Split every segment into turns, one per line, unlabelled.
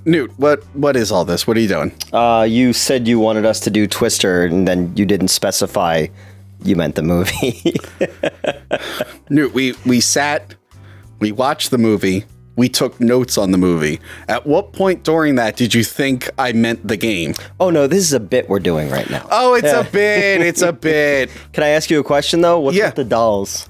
Newt, what is all this? What are you doing?
You said you wanted us to do Twister, and then you didn't specify you meant the movie.
Newt, we sat, we watched the movie, we took notes on the movie. At what point during that did you think I meant the game?
Oh, no, this is a bit we're doing right now.
Oh, it's a bit. It's a bit.
Can I ask you a question, though? What's with the dolls?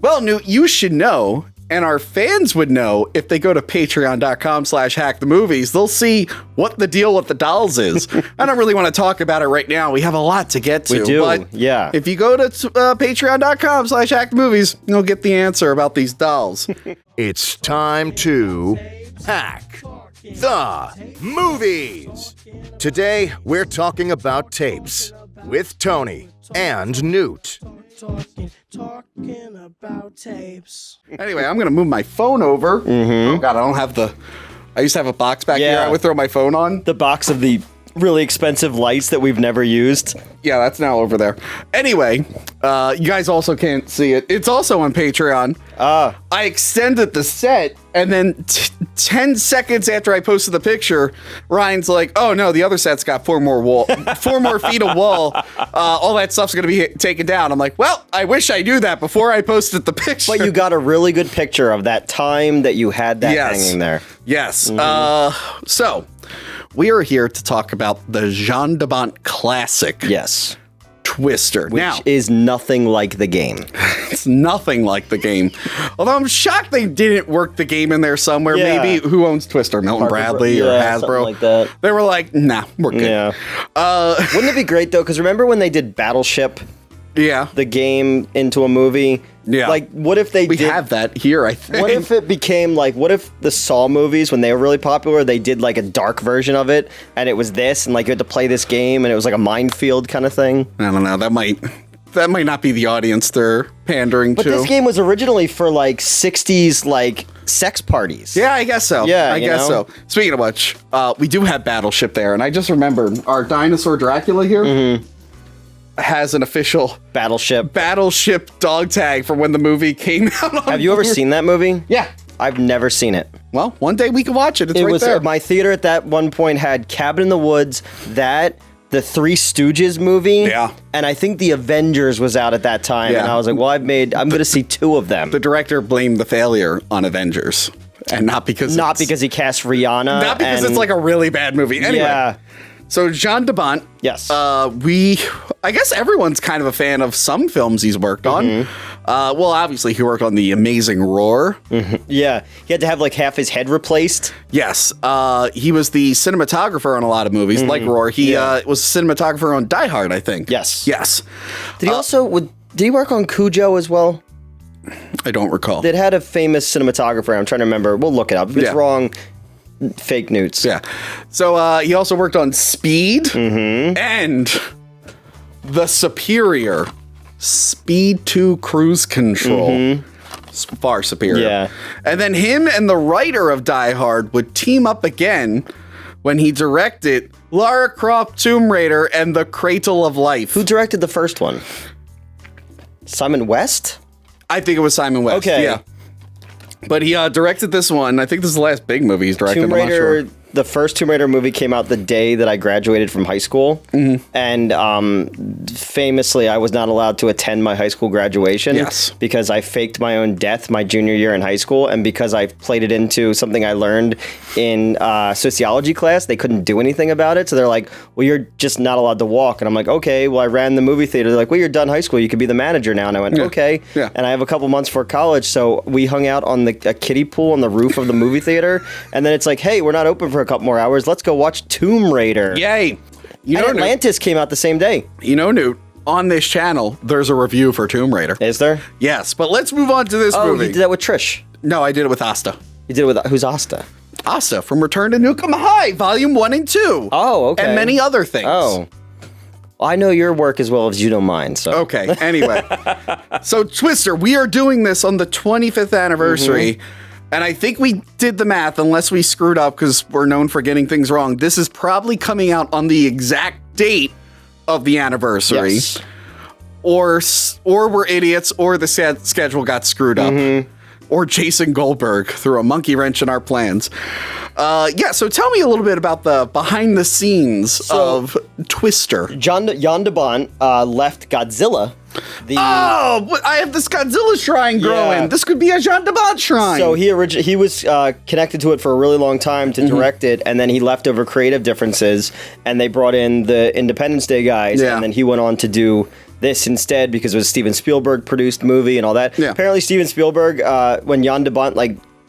Well, Newt, you should know, and our fans would know if they go to patreon.com/hackthemovies. They'll see what the deal with the dolls is. I don't really want to talk about it right now. We have a lot to get to.
We do,
but
yeah.
If you go to patreon.com/hackthemovies, you'll get the answer about these dolls.
It's time to hack the movies. Today, we're talking about tapes with Tony and Newt.
Talking about tapes.
Anyway, I'm going to move my phone over. Oh, God, I used to have a box back here I would throw my phone on.
The box of the really expensive lights that we've never used.
Yeah, that's now over there. Anyway, you guys also can't see it. It's also on Patreon. I extended the set, and then 10 seconds after I posted the picture, Ryan's like, "Oh no, the other set's got 4 more feet of wall. All that stuff's gonna be taken down." I'm like, "Well, I wish I knew that before I posted the picture."
But you got a really good picture of that time that you had that hanging there.
Yes. So we are here to talk about the Jean de Bont classic.
Yes.
Twister.
Which is nothing like the game.
It's nothing like the game. Although I'm shocked they didn't work the game in there somewhere.
Yeah.
Maybe who owns Twister? Milton Bradley or Hasbro?
Something like that.
They were like, nah, we're good.
Yeah. Wouldn't it be great, though? Because remember when they did Battleship,
Yeah.
the game, into a movie?
Yeah.
Like, what if they
We
did...
have that here, I think.
What if it became like, what if the Saw movies, when they were really popular, they did like a dark version of it, and it was this, and like you had to play this game, and it was like a minefield kind of thing?
I don't know. That might not be the audience they're pandering
But
to.
this game was originally for like 60s like sex parties.
Yeah, I guess so.
Yeah,
I guess
know?
so. Speaking of which, we do have Battleship there, and I just remembered our dinosaur Dracula here has an official
Battleship
dog tag for when the movie came out.
Have you ever seen that movie?
Yeah.
I've never seen it.
Well, one day we can watch it. It's right there.
My theater at that one point had Cabin in the Woods, the Three Stooges movie.
Yeah.
And I think The Avengers was out at that time.
Yeah.
And I was like, well, I'm going to see 2 of them.
The director blamed the failure on Avengers, and not because
he cast Rihanna.
Not because it's like a really bad movie. Anyway.
Yeah.
So Jean de Bont.
Yes.
I guess everyone's kind of a fan of some films he's worked on. Well, obviously he worked on The Amazing Roar.
Yeah. He had to have like half his head replaced.
Yes. He was the cinematographer on a lot of movies, like Roar. He was a cinematographer on Die Hard, I think.
Yes.
Yes.
Did he work on Cujo as well?
I don't recall.
It had a famous cinematographer. I'm trying to remember. We'll look it up. If it's wrong, fake Newts.
Yeah. So he also worked on Speed and the superior Speed 2 Cruise Control. Far superior.
Yeah.
And then him and the writer of Die Hard would team up again when he directed Lara Croft Tomb Raider and The Cradle of Life.
Who directed the first one? Simon West?
I think it was Simon West.
Okay.
Yeah. But he directed this one. I think this is the last big movie he's directed.
Tomb Raider, the first Tomb Raider movie came out the day that I graduated from high school. And famously, I was not allowed to attend my high school graduation because I faked my own death my junior year in high school. And because I played it into something I learned in sociology class, they couldn't do anything about it. So they're like, well, you're just not allowed to walk. And I'm like, okay, well, I ran the movie theater. They're like, well, you're done high school. You could be the manager now. And I went, okay.
Yeah.
And I have a couple months for college. So we hung out on a kiddie pool on the roof of the movie theater. And then it's like, hey, we're not open for a couple more hours. Let's go watch Tomb Raider.
Yay.
And Atlantis came out the same day.
You know, Newt, on this channel, there's a review for Tomb Raider.
Is there?
Yes, but let's move on to this movie.
You did that with Trish.
No, I did it with Asta.
You did it with, who's Asta?
Asta from Return to Nukem High, Volume 1 and 2.
Oh, okay.
And many other things.
Oh. I know your work as well as you know mine, so.
Okay, anyway. So, Twister, we are doing this on the 25th anniversary. And I think we did the math, unless we screwed up because we're known for getting things wrong. This is probably coming out on the exact date of the anniversary. Yes. Or we're idiots, or the schedule got screwed up. or Jason Goldberg threw a monkey wrench in our plans. So tell me a little bit about the behind the scenes of Twister.
Jan de Bont left Godzilla.
I have this Godzilla shrine growing.
Yeah.
This could be a Jan de Bont shrine.
So he was connected to it for a really long time to direct it, and then he left over creative differences, and they brought in the Independence Day guys, and then he went on to do this instead because it was a Steven Spielberg produced movie and all that.
Yeah.
Apparently Steven Spielberg, when Jan de Bont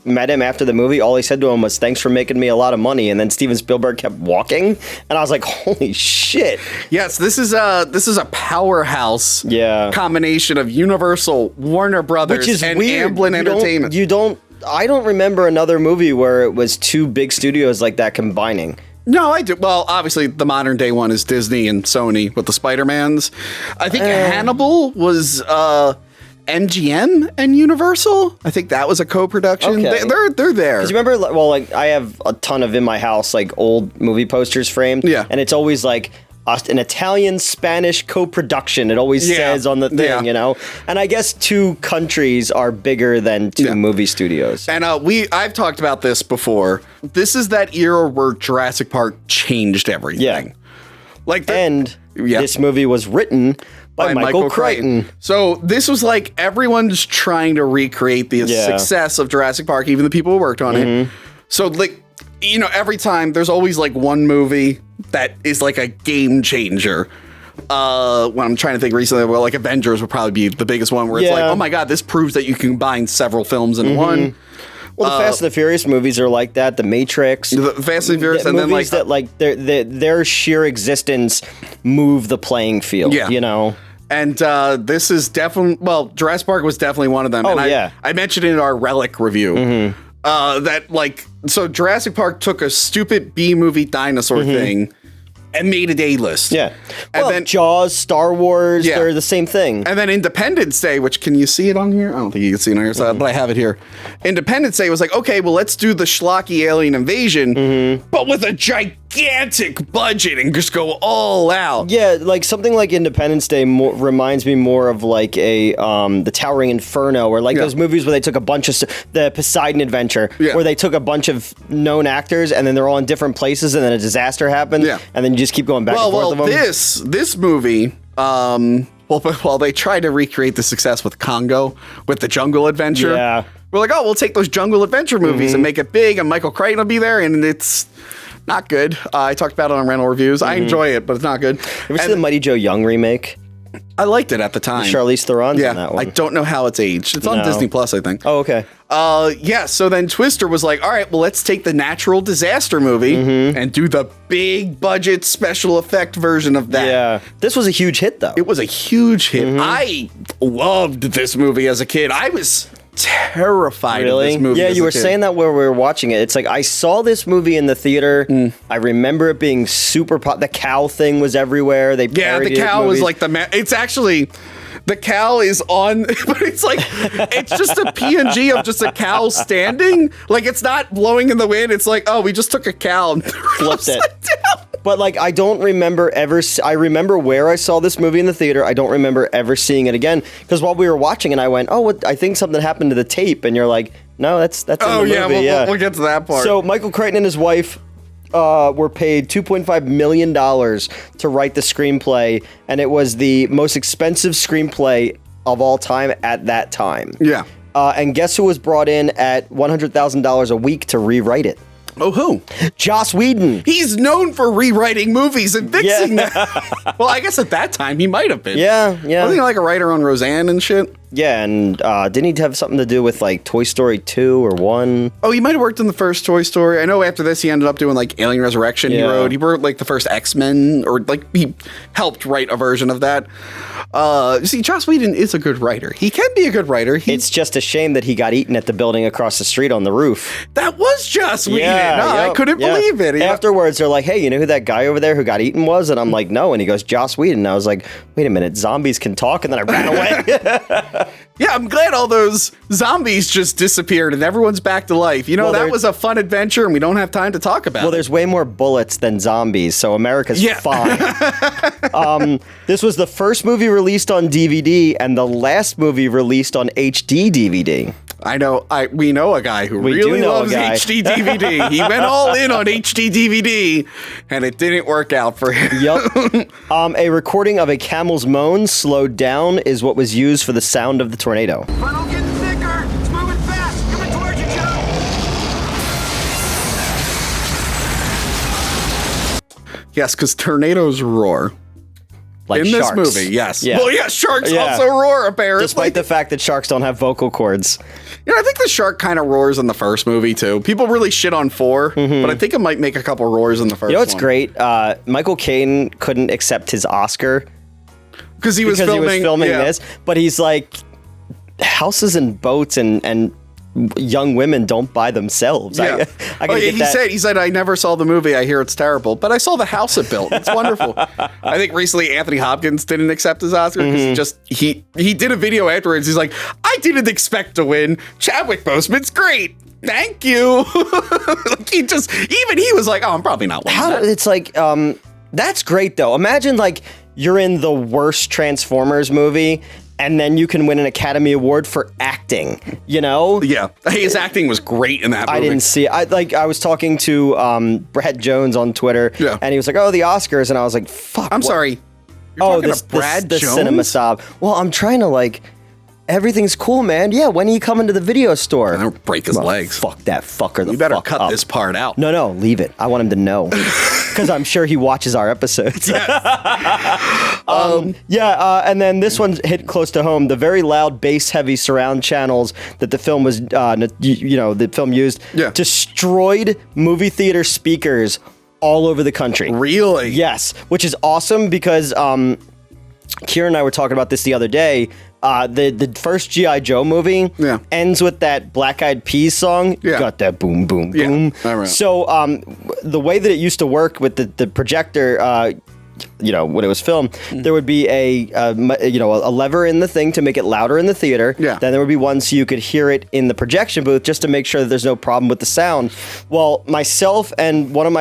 met him after the movie, all he said to him was, "Thanks for making me a lot of money." And then Steven Spielberg kept walking, and I was like, "Holy shit!"
Yes, this is a powerhouse combination of Universal, Warner Brothers,
Which is
and
weird.
Amblin Entertainment.
I don't remember another movie where it was two big studios like that combining.
No, I do. Well, obviously, the modern day one is Disney and Sony with the Spider-Mans. I think Hannibal was MGM and Universal. I think that was a co-production.
Okay.
They're there.
Because remember, I have a ton of in my house, old movie posters framed.
Yeah.
And it's always an Italian-Spanish co-production. It always says on the thing, And I guess two countries are bigger than two movie studios.
And I've talked about this before. This is that era where Jurassic Park changed everything.
Yeah. This movie was written by Michael Crichton.
So this was everyone's trying to recreate the success of Jurassic Park, even the people who worked on it. So every time there's always one movie that is a game changer. When I'm trying to think recently, Avengers would probably be the biggest one where it's oh my God, this proves that you can combine several films in one.
Well, the Fast and the Furious movies are like that. The Matrix,
the Fast and the Furious, and
movies that their sheer existence move the playing field.
And this is definitely Jurassic Park was definitely one of them. I mentioned it in our Relic review so Jurassic Park took a stupid B movie dinosaur thing and made it A-list.
Yeah.
And then
Jaws, Star Wars, they're the same thing.
And then Independence Day, which can you see it on here? I don't think you can see it on your side, but I have it here. Independence Day was okay, well, let's do the schlocky alien invasion, but with a gigantic budget and just go all out.
Yeah, something like Independence Day reminds me more of the Towering Inferno, or those movies where they took a bunch of the Poseidon Adventure, where they took a bunch of known actors and then they're all in different places and then a disaster happens, and then you just keep going back and forth with them.
This movie, they tried to recreate the success with Congo, with the Jungle Adventure.
Yeah.
We're we'll take those Jungle Adventure movies and make it big, and Michael Crichton will be there, and it's not good. I talked about it on Rental Reviews. I enjoy it, but it's not good.
Ever seen the Mighty Joe Young remake?
I liked it at the time.
Charlize Theron's in that one.
I don't know how it's aged. It's on Disney Plus, I think.
Oh, okay.
So then Twister was all right, well, let's take the natural disaster movie and do the big budget special effect version of that.
Yeah. This was a huge hit, though.
It was a huge hit. I loved this movie as a kid. I was terrified of this movie.
Yeah, you were saying that where we were watching it. It's I saw this movie in the theater. I remember it being super pop. The cow thing was everywhere. They
the cow was it's actually. The cow is on, but it's it's just a PNG of just a cow standing. It's not blowing in the wind. It's we just took a cow and
flipped it. But I don't remember ever. I remember where I saw this movie in the theater. I don't remember ever seeing it again because while we were watching it, I went, I think something happened to the tape, and you're like, no, that's in the movie.
We'll get to that part.
So Michael Crichton and his wife were paid $2.5 million to write the screenplay, and it was the most expensive screenplay of all time at that time.
Yeah.
And guess who was brought in at $100,000 a week to rewrite it?
Oh, who?
Joss Whedon.
He's known for rewriting movies and fixing them. Well, I guess at that time he might have been.
Yeah.
Wasn't he a writer on Roseanne and shit?
Yeah, and didn't he have something to do with Toy Story 2 or 1?
Oh, he might have worked on the first Toy Story. I know after this he ended up doing Alien Resurrection.
Yeah.
He wrote the first X-Men, or he helped write a version of that. You see, Joss Whedon is a good writer. He can be a good writer.
It's just a shame that he got eaten at the building across the street on the roof.
That was Joss Whedon. I couldn't believe it.
Afterwards, they're hey, you know who that guy over there who got eaten was? And I'm like, no. And he goes, Joss Whedon. And I was like, wait a minute, zombies can talk? And then I ran away.
Yeah, I'm glad all those zombies just disappeared and everyone's back to life. That was a fun adventure and we don't have time to talk about it.
Well, there's way more bullets than zombies, so America's fine. This was the first movie released on DVD and the last movie released on HD DVD.
I know. We know a guy who really loves HD DVD. He went all in on HD DVD, and it didn't work out for him.
Yep. A recording of a camel's moan slowed down is what was used for the sound of the tornado.
Funnel getting thicker. It's moving fast. Coming towards you, Joe.
Yes, because tornadoes roar.
Like
in
sharks.
this movie, yes.
Yeah.
Well, yeah, sharks also roar, apparently.
Despite the fact that sharks don't have vocal cords.
I think the shark kind of roars in the first movie, too. People really shit on 4, but I think it might make a couple roars in the first one.
You know what's great? Michael Caine couldn't accept his Oscar.
Because he was filming
this, but he's like, houses and boats and young women don't buy themselves.
Yeah. He said, I never saw the movie. I hear it's terrible, but I saw the house it built. It's wonderful. I think recently Anthony Hopkins didn't accept his Oscar because he did a video afterwards. He's like, I didn't expect to win. Chadwick Boseman's great. Thank you. Like he was like, oh, I'm probably not winning.
It's like, that's great though. Imagine like you're in the worst Transformers movie and then you can win an Academy Award for acting, you know?
Yeah. His acting was great in that movie.
I didn't see it. I was talking to Brad Jones on Twitter, and he was like, oh, the Oscars. And I was like, fuck.
I'm sorry. You're talking to Brad Jones?
The cinema snob. Well, I'm trying to like... Everything's cool, man. Yeah, when are you coming to the video store?
I'll break his legs.
Fuck that fucker.
You better cut this part out.
No, leave it. I want him to know. Because I'm sure he watches our episodes.
Yes.
And then this one hit close to home. The very loud, bass-heavy surround channels that the film was, the film used, destroyed movie theater speakers all over the country.
Really?
Yes, which is awesome because Kieran and I were talking about this the other day. The first G.I. Joe movie ends with that Black Eyed Peas song.
Yeah.
Got that boom, boom, boom. So the way that it used to work with the projector, when it was filmed, there would be a lever in the thing to make it louder in the theater.
Yeah.
Then there would be one so you could hear it in the projection booth just to make sure that there's no problem with the sound. Well, myself and one of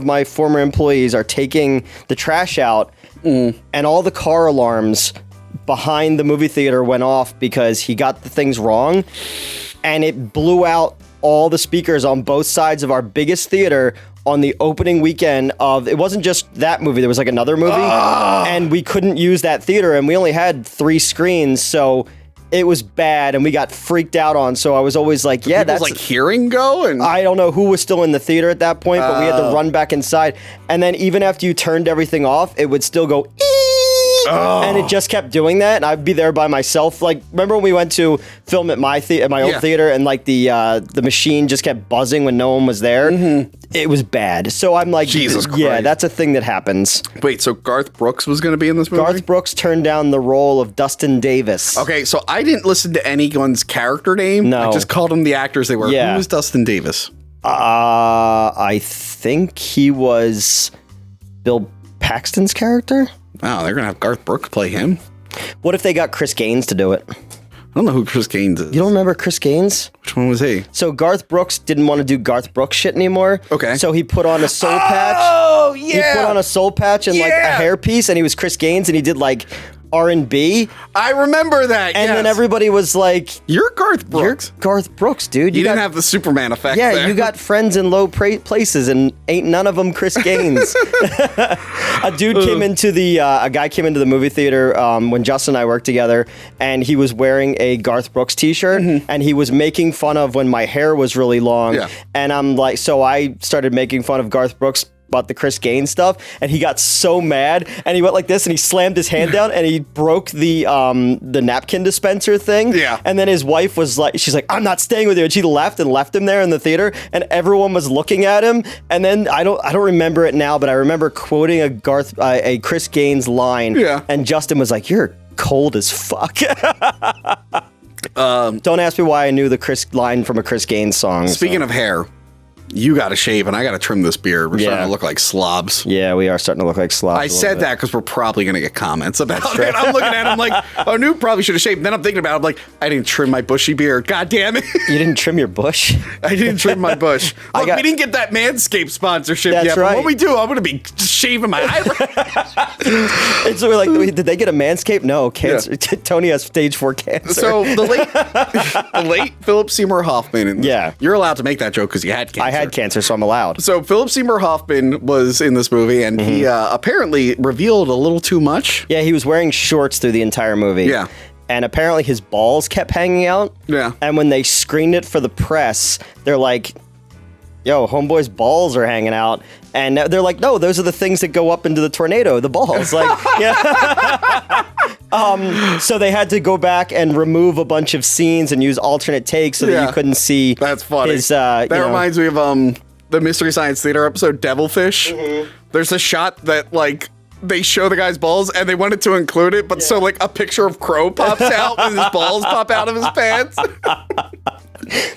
my former employees are taking the trash out, and all the car alarms behind the movie theater went off because he got the things wrong, and it blew out all the speakers on both sides of our biggest theater on the opening weekend of... It wasn't just that movie, there was like another movie, and we couldn't use that theater, and we only had 3 screens, so it was bad, and we got freaked out on. So I was always like, that's
like hearing go, and
I don't know who was still in the theater at that point, but we had to run back inside, and then even after you turned everything off, it would still go and it just kept doing that, and I'd be there by myself. Like, remember when we went to film at my old theater, and like the machine just kept buzzing when no one was there? It was bad. So I'm like,
Jesus Christ.
Yeah, that's a thing that happens.
Wait, so Garth Brooks was going to be in this movie?
Garth Brooks turned down the role of Dustin Davis.
Okay, so I didn't listen to anyone's character name.
No.
I just called them the actors they were.
Yeah.
Who was Dustin Davis?
I think he was Bill Paxton's character.
Wow, they're going to have Garth Brooks play him?
What if they got Chris Gaines to do it?
I don't know who Chris Gaines is.
You don't remember Chris Gaines?
Which one was he?
So Garth Brooks didn't want to do Garth Brooks shit anymore.
Okay.
So he put on a soul patch.
Oh, yeah.
He put on a soul patch and like a hairpiece, and he was Chris Gaines, and he did like R&B.
I remember that.
And then everybody was like,
"You're Garth Brooks."
You're Garth Brooks, dude.
You didn't have the Superman effect.
Yeah,
there.
you got friends in low places, and ain't none of them Chris Gaines. A guy came into the movie theater when Justin and I worked together, and he was wearing a Garth Brooks t-shirt, and he was making fun of when my hair was really long.
Yeah.
And I'm like, so I started making fun of Garth Brooks about the Chris Gaines stuff, and he got so mad, and he went like this, and he slammed his hand down, and he broke the napkin dispenser thing.
Yeah.
And then his wife was like, she's like, I'm not staying with you, and she left him there in the theater, and everyone was looking at him. And then I don't remember it now, but I remember quoting a Chris Gaines line.
Yeah.
And Justin was like, "You're cold as fuck." Don't ask me why I knew the Chris line from a Chris Gaines song.
Speaking of hair, You got to shave, and I got to trim this beard. We're starting to look like slobs.
Yeah, we are starting to look like slobs.
I said that because we're probably going to get comments about it. I'm looking at it, I'm like, oh, Newt probably should have shaved. And then I'm thinking about it, I'm like, I didn't trim my bushy beard. God damn it.
You didn't trim your bush?
I didn't trim my bush. Look, we didn't get that Manscaped sponsorship yet. But when we do, I'm going to be shaving my eyebrows.
And so we're like, did they get a Manscaped? No, cancer. Yeah. Tony has stage 4 cancer.
So the late Phillip Seymour Hoffman. You're allowed to make that joke because you had cancer.
I had cancer, so I'm allowed.
So Phillip Seymour Hoffman was in this movie, and he apparently revealed a little too much.
Yeah, he was wearing shorts through the entire movie.
Yeah.
And apparently his balls kept hanging out.
Yeah.
And when they screened it for the press, they're like, yo, homeboy's balls are hanging out. And they're like, no, those are the things that go up into the tornado, the balls. Like, yeah. So they had to go back and remove a bunch of scenes and use alternate takes so that you couldn't see.
That's funny.
His,
that reminds me of the Mystery Science Theater episode Devilfish. There's a shot that like they show the guy's balls and they wanted to include it, but so like a picture of Crow pops out and his balls pop out of his pants.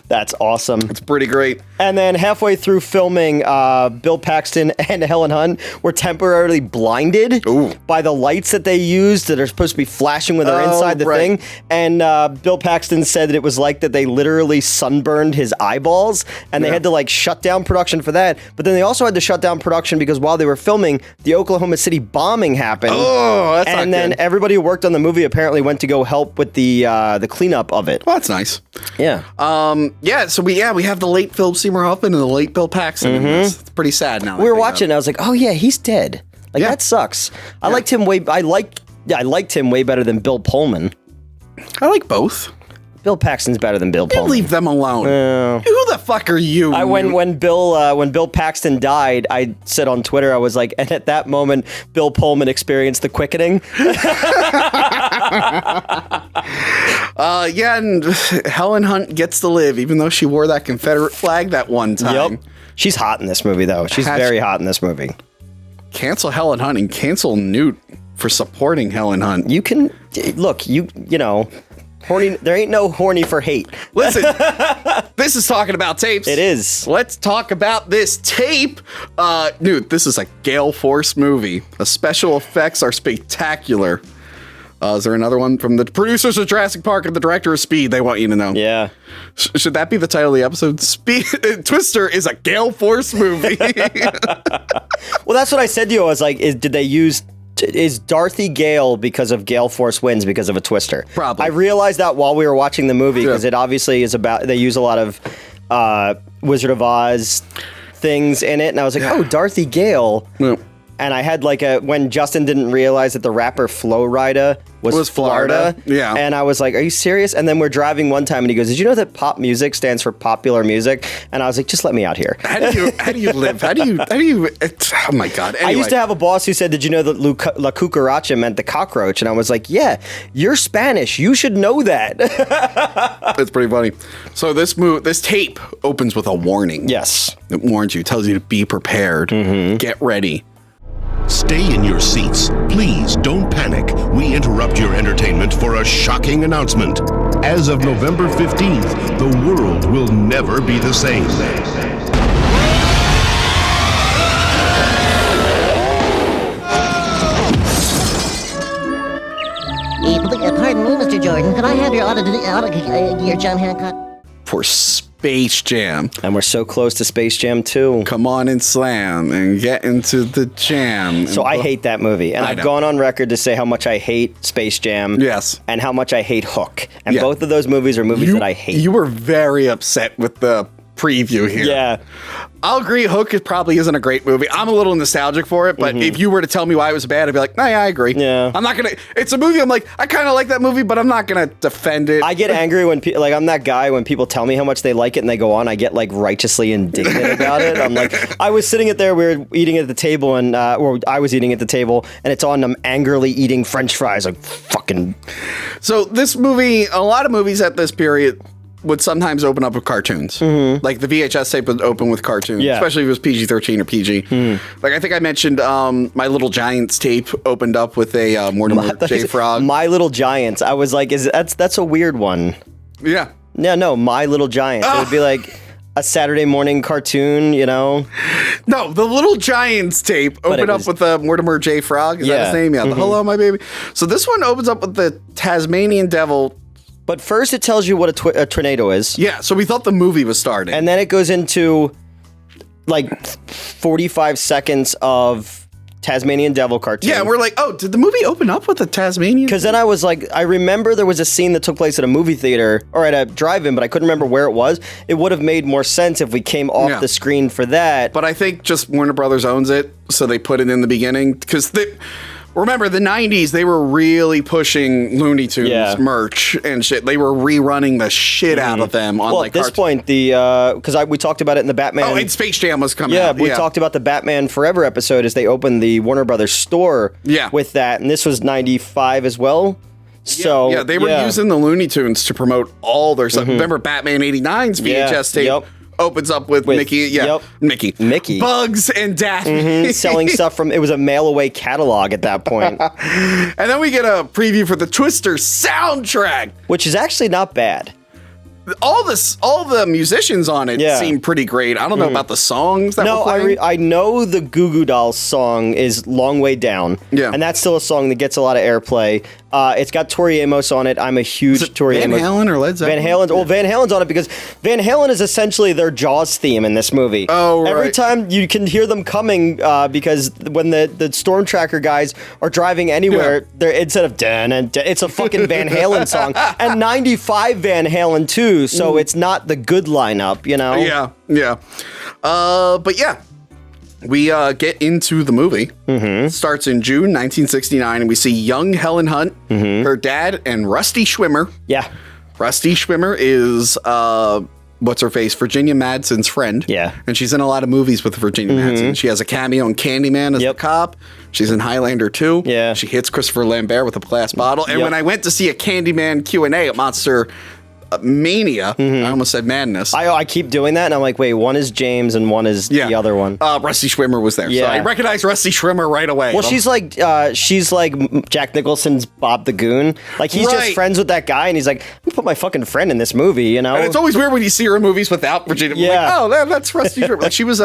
That's awesome.
It's pretty great.
And then halfway through filming, Bill Paxton and Helen Hunt were temporarily blinded by the lights that they used that are supposed to be flashing when they're inside the thing. And Bill Paxton said that it was like that they literally sunburned his eyeballs, and they had to like shut down production for that. But then they also had to shut down production because while they were filming, the Oklahoma City bombing happened.
Oh, that's not good.
And then everybody who worked on the movie apparently went to go help with the cleanup of it.
Well, that's nice.
Yeah.
So we have the late Phillip Seymour Hoffman and the late Bill Paxton in this. It's pretty sad now.
We were watching and I was like, oh yeah, he's dead. Like that sucks. I liked him way better than Bill Pullman.
I like both.
Bill Paxton's better than Bill Pullman.
Leave them alone. Who the fuck are you?
When Bill Paxton died, I said on Twitter, I was like, and at that moment, Bill Pullman experienced the quickening.
And Helen Hunt gets to live, even though she wore that Confederate flag that one time.
Yep. She's hot in this movie, though. She's very hot in this movie.
Cancel Helen Hunt and cancel Newt for supporting Helen Hunt.
You can look. You know. Horny. There ain't no horny for hate.
Listen, this is talking about tapes.
It is.
Let's talk about this tape. Newt, this is a gale force movie. The special effects are spectacular. Is there another one from the producers of Jurassic Park and the director of Speed? They want you to know.
Yeah.
Should that be the title of the episode? Speed Twister is a gale force movie.
Well, that's what I said to you. I was like, is Dorothy Gale because of Gale Force Winds because of a Twister?
Probably.
I realized that while we were watching the movie because it obviously is about, they use a lot of Wizard of Oz things in it. And I was like, oh, Dorothy Gale. Yeah. And I had like when Justin didn't realize that the rapper Flo Rida was Florida.
Yeah.
And I was like, are you serious? And then we're driving one time and he goes, did you know that pop music stands for popular music? And I was like, just let me out here.
How do you live? How do you, oh my God. Anyway.
I used to have a boss who said, did you know that La Cucaracha meant the cockroach? And I was like, yeah, you're Spanish. You should know that.
That's pretty funny. So this tape opens with a warning.
Yes.
It warns you, tells you to be prepared. Get ready.
Stay in your seats. Please don't panic. We interrupt your entertainment for a shocking announcement. As of November 15th, the world will never be the same.
Pardon me, Mr. Jordan. Could I have your John Hancock?
For Space Jam.
And we're so close to Space Jam 2.
Come on and slam and get into the jam.
So I hate that movie. And I've gone on record to say how much I hate Space Jam.
Yes.
And how much I hate Hook. And both of those movies are movies that I hate.
You were very upset with the preview here.
Yeah.
I'll agree, Hook probably isn't a great movie. I'm a little nostalgic for it, but if you were to tell me why it was bad, I'd be like, nah, yeah, I agree.
Yeah.
I'm not gonna, it's a movie I'm like, I kind of like that movie, but I'm not gonna defend it.
I get angry when like, I'm that guy when people tell me how much they like it and they go on, I get like righteously indignant about it. I'm like, I was sitting there, we were eating at the table and, or I was eating at the table and it's on, I'm angrily eating French fries, like fucking.
So this movie, a lot of movies at this period would sometimes open up with cartoons. Like the VHS tape would open with cartoons, especially if it was PG-13 or PG. Like I think I mentioned My Little Giants tape opened up with a Mortimer J. Frog.
My Little Giants. I was like, that's a weird one.
Yeah.
Yeah, no, My Little Giants. It would be like, a Saturday morning cartoon, you know?
No, the Little Giants tape opened up with Mortimer J. Frog. Is that his name? Yeah. The Hello, My Baby. So this one opens up with the Tasmanian Devil.
But first it tells you what a tornado is.
Yeah, so we thought the movie was starting.
And then it goes into like 45 seconds of Tasmanian Devil cartoon.
Yeah, and we're like, oh, did the movie open up with the Tasmanian?
Because then I was like, I remember there was a scene that took place at a movie theater or at a drive-in, but I couldn't remember where it was. It would have made more sense if we came off the screen for that.
But I think just Warner Brothers owns it, so they put it in the beginning. Because remember, the 90s, they were really pushing Looney Tunes merch and shit. They were rerunning the shit out of them on
at this point, because we talked about it in the Batman.
Oh, and Space Jam was coming out.
Yeah, we talked about the Batman Forever episode as they opened the Warner Brothers store with that. And this was 95 as well. So
yeah, they were using the Looney Tunes to promote all their stuff. Remember Batman 89's VHS tape? Opens up with Mickey, Mickey, Bugs, and Daphne
selling stuff from. It was a mail-away catalog at that point,
and then we get a preview for the Twister soundtrack,
which is actually not bad.
All the musicians on it seem pretty great. I don't know about the songs that were playing.
I know the Goo Goo Dolls song is Long Way Down. Yeah. And that's still a song that gets a lot of airplay. It's got Tori Amos on it. I'm a huge Tori Amos.
Van Halen or Led Zeppelin?
Van Halen's on it because Van Halen is essentially their Jaws theme in this movie.
Oh, right.
Every time you can hear them coming because when the Storm Tracker guys are driving anywhere, they're instead of it's a fucking Van Halen song. And 95 Van Halen too, so it's not the good lineup, you know?
Yeah. But yeah. We get into the movie. It starts in June 1969, and we see young Helen Hunt, her dad, and Rusty Schwimmer.
Yeah.
Rusty Schwimmer is, what's-her-face, Virginia Madsen's friend.
Yeah.
And she's in a lot of movies with Virginia Madsen. She has a cameo in Candyman as the cop. She's in Highlander 2.
Yeah.
She hits Christopher Lambert with a glass bottle. And when I went to see a Candyman Q&A at Monster Mania. I almost said Madness.
I keep doing that, and I'm like, wait, one is James and one is the other one.
Rusty Schwimmer was there, so I recognized Rusty Schwimmer right away.
Well, she's like Jack Nicholson's Bob the Goon. Like, he's just friends with that guy, and he's like, I'm gonna put my fucking friend in this movie, you know?
And it's always weird when you see her in movies without Virginia.
Yeah.
Like, oh, that's Rusty Schwimmer. Like, she was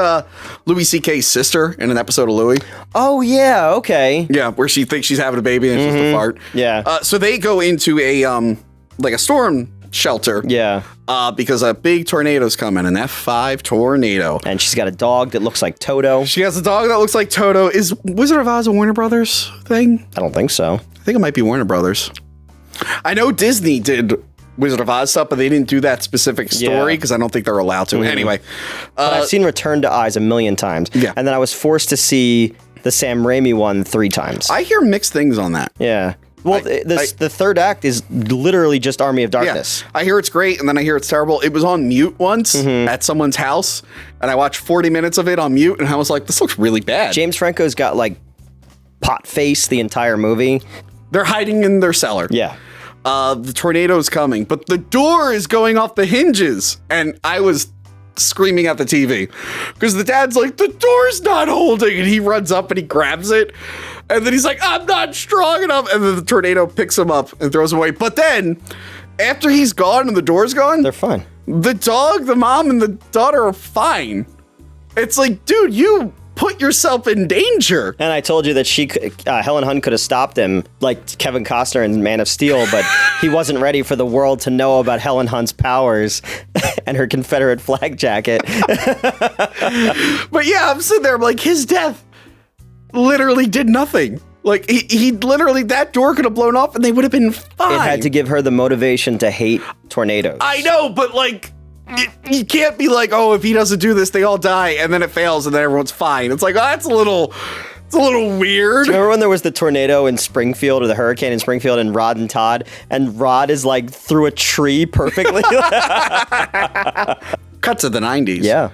Louis C.K.'s sister in an episode of Louis.
Oh, yeah, okay.
Yeah, where she thinks she's having a baby and she's just a fart.
Yeah.
So they go into a storm shelter.
Yeah.
Because a big tornado's coming, an F5 tornado.
And she's got a dog that looks like Toto.
She has a dog that looks like Toto. Is Wizard of Oz a Warner Brothers thing?
I don't think so.
I think it might be Warner Brothers. I know Disney did Wizard of Oz stuff, but they didn't do that specific story because I don't think they're allowed to. Anyway.
But I've seen Return to Oz a million times.
Yeah.
And then I was forced to see the Sam Raimi one 3 times.
I hear mixed things on that.
Yeah. Well, the third act is literally just Army of Darkness.
Yeah. I hear it's great, and then I hear it's terrible. It was on mute once at someone's house, and I watched 40 minutes of it on mute, and I was like, this looks really bad.
James Franco's got, like, pot face the entire movie.
They're hiding in their cellar.
Yeah.
The tornado's coming, but the door is going off the hinges, and I was screaming at the TV because the dad's like, the door's not holding, and he runs up and he grabs it. And then he's like, I'm not strong enough. And then the tornado picks him up and throws him away. But then, after he's gone and the door's gone,
they're fine.
The dog, the mom, and the daughter are fine. It's like, dude, you put yourself in danger.
And I told you that Helen Hunt could have stopped him, like Kevin Costner in Man of Steel, but he wasn't ready for the world to know about Helen Hunt's powers and her Confederate flag jacket.
But yeah, I'm sitting there, I'm like, his death literally did nothing. Like, he literally, that door could have blown off and they would have been fine.
It had to give her the motivation to hate tornadoes.
I know, but like, you can't be like, oh, if he doesn't do this, they all die, and then it fails and then everyone's fine. It's like, oh, it's a little weird.
Remember when there was the tornado in Springfield, or the hurricane in Springfield, and Rod and Todd, and Rod is like through a tree perfectly?
Cut to the 90s.
Yeah.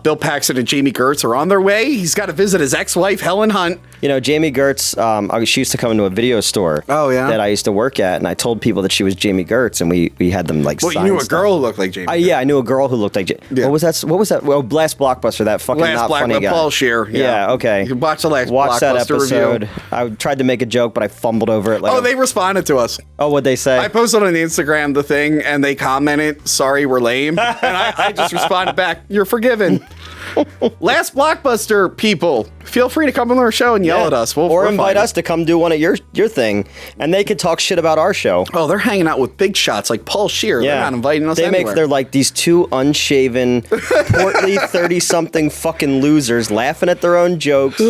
Bill Paxton and Jamie Gertz are on their way. He's got to visit his ex-wife, Helen Hunt.
You know, Jamie Gertz, she used to come into a video store that I used to work at, and I told people that she was Jamie Gertz, and we had them like
Well, you knew a girl who looked like Jamie Gertz.
Yeah, I knew a girl who looked like Jamie.
Yeah.
What was that? Well, Last Blockbuster, that fucking not funny guy.
Paul Scheer.
Yeah, okay.
You can watch the last
Watch that
Blockbuster
episode.
review.
I tried to make a joke, but I fumbled over it.
They responded to us.
Oh, what'd they say?
I posted on Instagram the thing, and they commented, "Sorry, we're lame," and I just responded back, "You're forgiven." Last Blockbuster people, feel free to come on our show and yell at us.
Or invite us to come do one of your thing, and they could talk shit about our show.
Oh, they're hanging out with big shots like Paul Scheer. They're not inviting us anywhere.
They're like these two unshaven, portly 30-something fucking losers laughing at their own jokes.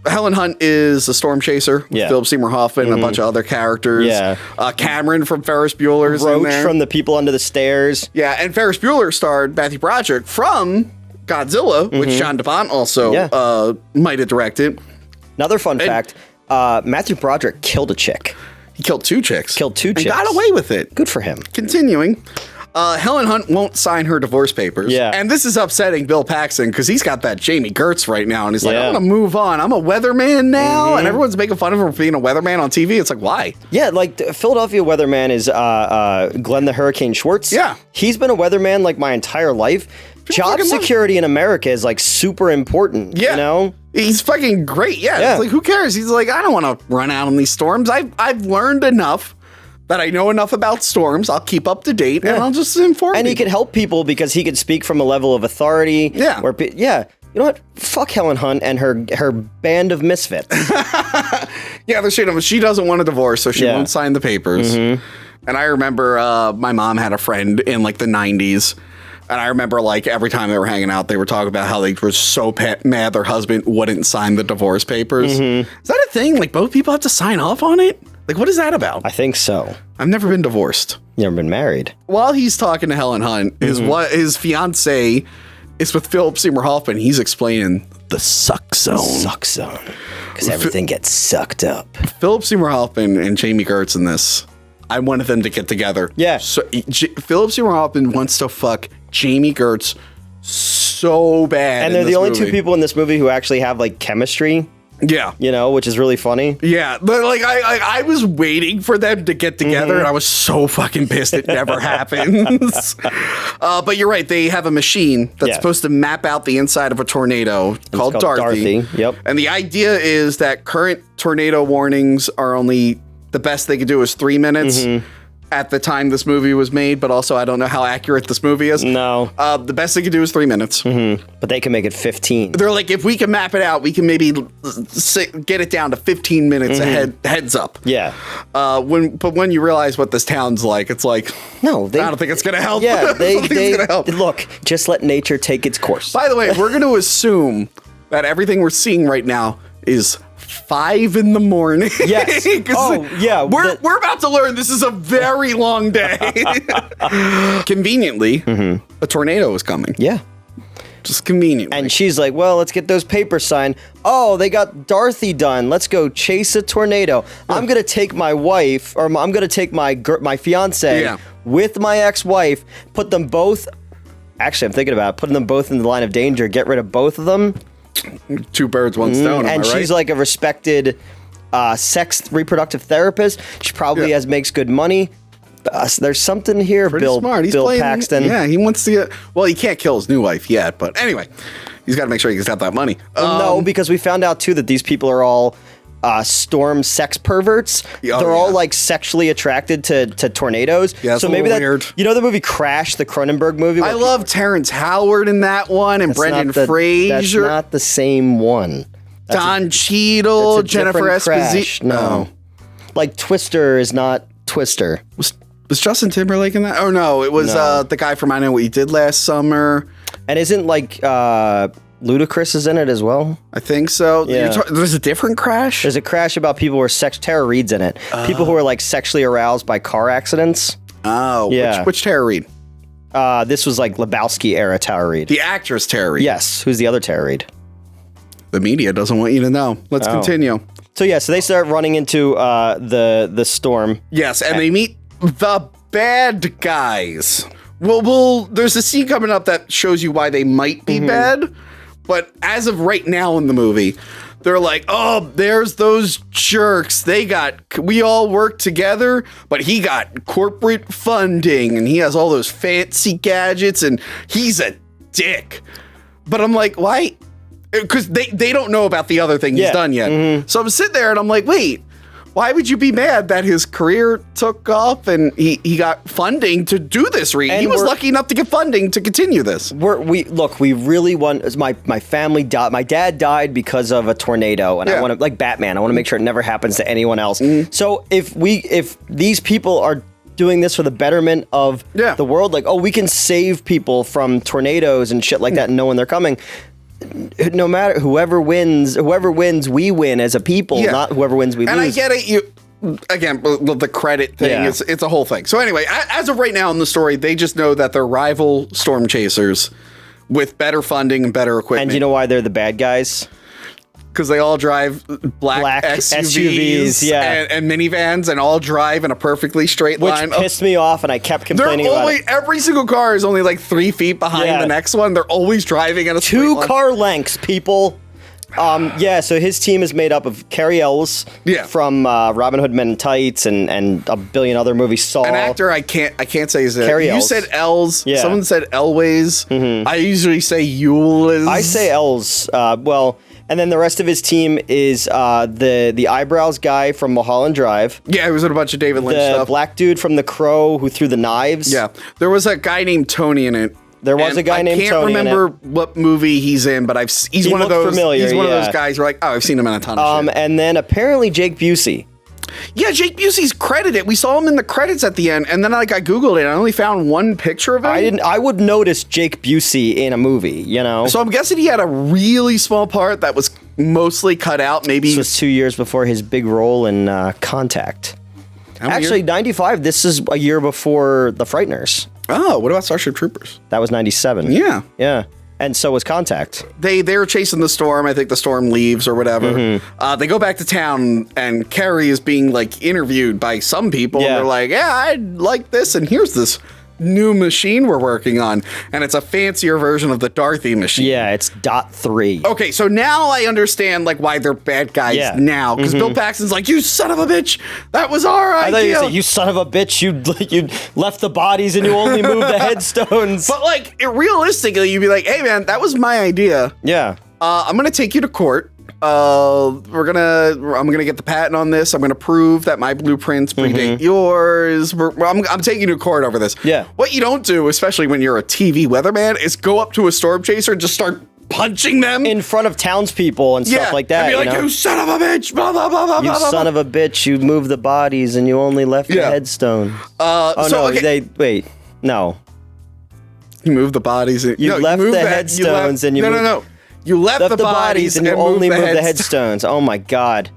Helen Hunt is a storm chaser with Phillip Seymour Hoffman and a bunch of other characters.
Yeah.
Cameron from Ferris Bueller's in
Roach
there.
from The People Under the Stairs.
Yeah, and Ferris Bueller starred Matthew Broderick from Godzilla, which John DeBont also might have directed.
Another fun fact, Matthew Broderick killed a chick.
He killed 2 chicks.
And
got away with it.
Good for him.
Continuing. Helen Hunt won't sign her divorce papers.
Yeah.
And this is upsetting Bill Paxton because he's got that Jamie Gertz right now. And he's like, I want to move on. I'm a weatherman now. And everyone's making fun of him for being a weatherman on TV. It's like, why?
Yeah, like Philadelphia weatherman is Glenn the Hurricane Schwartz.
Yeah.
He's been a weatherman like my entire life. Job security in America is like super important.
Yeah.
You know?
He's fucking great. Yeah. It's like, who cares? He's like, I don't want to run out on these storms. I've learned enough that I know enough about storms. I'll keep up to date and I'll just inform
And
people.
he could help people because he could speak from a level of authority.
Yeah.
You know what? Fuck Helen Hunt and her band of misfits.
Yeah, they're saying she doesn't want a divorce, so she won't sign the papers. And I remember my mom had a friend in like the 90s. And I remember, like, every time they were hanging out, they were talking about how they were so mad their husband wouldn't sign the divorce papers. Is that a thing? Like, both people have to sign off on it? Like, what is that about?
I think so.
I've never been divorced.
You never been married?
While he's talking to Helen Hunt, his fiance is with Phillip Seymour Hoffman. He's explaining the suck zone.
Suck zone. Because everything gets sucked up.
Phillip Seymour Hoffman and Jamie Gertz in this, I wanted them to get together.
Yeah.
So Phillip Seymour Hoffman wants to fuck Jamie Gertz so bad.
And they're the only two people in this movie who actually have like chemistry.
Yeah.
You know, which is really funny.
Yeah. But like I was waiting for them to get together and I was so fucking pissed it never happens. But you're right. They have a machine that's supposed to map out the inside of a tornado called Dorothy.
Yep.
And the idea is that current tornado warnings are only the best they could do is 3 minutes. At the time this movie was made, but also I don't know how accurate this movie is.
No.
The best they could do is 3 minutes.
But they can make it 15.
They're like, if we can map it out, we can maybe get it down to 15 minutes ahead, heads up.
Yeah.
When you realize what this town's like, it's like,
no,
I don't think it's going to help.
Yeah,
I don't think it's gonna help.
Look, just let nature take its course.
By the way, we're going to assume that everything we're seeing right now is 5 in the morning.
Yes. Oh, yeah.
We're about to learn this is a very long day. Conveniently, a tornado is coming.
Yeah.
Just conveniently.
And she's like, well, let's get those papers signed. Oh, they got Dorothy done. Let's go chase a tornado. I'm going to take my wife, or I'm going to take my fiance with my ex-wife, put them both, actually, I'm thinking about it, putting them both in the line of danger, get rid of both of them.
2 birds, 1 stone.
And she's like a respected sex reproductive therapist. She probably makes good money. There's something here,
pretty
Bill.
Smart. He's
Bill
playing,
Paxton.
Yeah, he wants to get. Well, he can't kill his new wife yet, but anyway, he's got to make sure he's got that money.
No, because we found out too that these people are all storm sex perverts. They're all like sexually attracted to tornadoes.
Yeah,
so maybe
weird.
You know the movie Crash, the Cronenberg movie.
I love Terrence Howard in that one, and Brendan Fraser.
That's not the same one.
Don Cheadle, Jennifer Esposito.
No, like Twister is not Twister.
Was Justin Timberlake in that? Oh no, it was the guy from I Know What You Did Last Summer.
And isn't like Ludacris is in it as well?
I think so.
Yeah.
There's a different Crash?
There's a Crash about people who are Tara Reid's in it. People who are like sexually aroused by car accidents.
Oh,
yeah.
Which Tara Reid?
This was like Lebowski era Tara Reid.
The actress Tara Reid.
Yes. Who's the other Tara Reid?
The media doesn't want you to know. Let's continue.
So they start running into the storm.
Yes, and they meet the bad guys. Well, there's a scene coming up that shows you why they might be bad, but as of right now in the movie, they're like, oh, there's those jerks. We all work together, but he got corporate funding and he has all those fancy gadgets and he's a dick. But I'm like, why? Because they don't know about the other thing he's done yet. So I'm sitting there and I'm like, wait. Why would you be mad that his career took off and he got funding to do this read? He was lucky enough to get funding to continue this.
We really want. My family died. My dad died because of a tornado, and I want to, like Batman, I want to make sure it never happens to anyone else. So if these people are doing this for the betterment of the world, like, oh, we can save people from tornadoes and shit like that, and know when they're coming. No matter whoever wins, we win as a people, not whoever wins, we lose.
And I get it. Again, the credit thing, it's a whole thing. So anyway, as of right now in the story, they just know that they're rival storm chasers with better funding and better equipment.
And you know why they're the bad guys?
Because they all drive black SUVs and minivans and all drive in a perfectly straight line.
Which pissed me off, and I kept complaining about it.
Every single car is only like 3 feet behind the next one. They're always driving at a straight line.
2 car lengths, people. So his team is made up of Cary Elwes from Robin Hood Men in Tights and a billion other movies. Saw.
An actor I can't say his name.
Cary
You
Elwes.
said Elwes. Yeah. Someone said Elwes. I usually say Eules.
I say Elwes. And then the rest of his team is the eyebrows guy from Mulholland Drive.
Yeah, he was in a bunch of David Lynch stuff.
The black dude from The Crow who threw the knives.
Yeah, there was a guy named Tony in it.
There was a guy named Tony in it.
I can't remember what movie he's in, but he's one of those.
Familiar,
he's one of those guys. You're like, oh, I've seen him in a ton of shit.
And then apparently Jake Busey.
Yeah, Jake Busey's credited. We saw him in the credits at the end, and then I googled it. And I only found one picture of him.
I would notice Jake Busey in a movie, you know.
So I'm guessing he had a really small part that was mostly cut out. Maybe
this was 2 years before his big role in Contact. Actually, 95. This is a year before The Frighteners.
Oh, what about Starship Troopers?
That was 97.
Yeah.
And so was Contact.
They were chasing the storm. I think the storm leaves or whatever. They go back to town, and Cary is being interviewed by some people. And they're like, yeah, I like this, and here's this new machine we're working on, and it's a fancier version of the Dorothy machine.
Yeah, it's .3.
Okay, so now I understand why they're bad guys now, because Bill Paxton's like, you son of a bitch, that was our idea.
I thought you said, you son of a bitch, you left the bodies and you only moved the headstones.
But realistically, you'd be like, hey man, that was my idea.
Yeah.
I'm gonna take you to court. I'm gonna get the patent on this. I'm gonna prove that my blueprints predate yours. I'm taking you to court over this.
Yeah.
What you don't do, especially when you're a TV weatherman, is go up to a storm chaser and just start punching them
in front of townspeople and stuff like that.
And be like, you son of a bitch, blah blah blah blah.
You
blah,
son
blah.
of a bitch! You moved the bodies and you only left the headstone. No.
You moved the bodies.
You left the headstones and you
no. You left the bodies
and you only moved the headstones. Oh my God.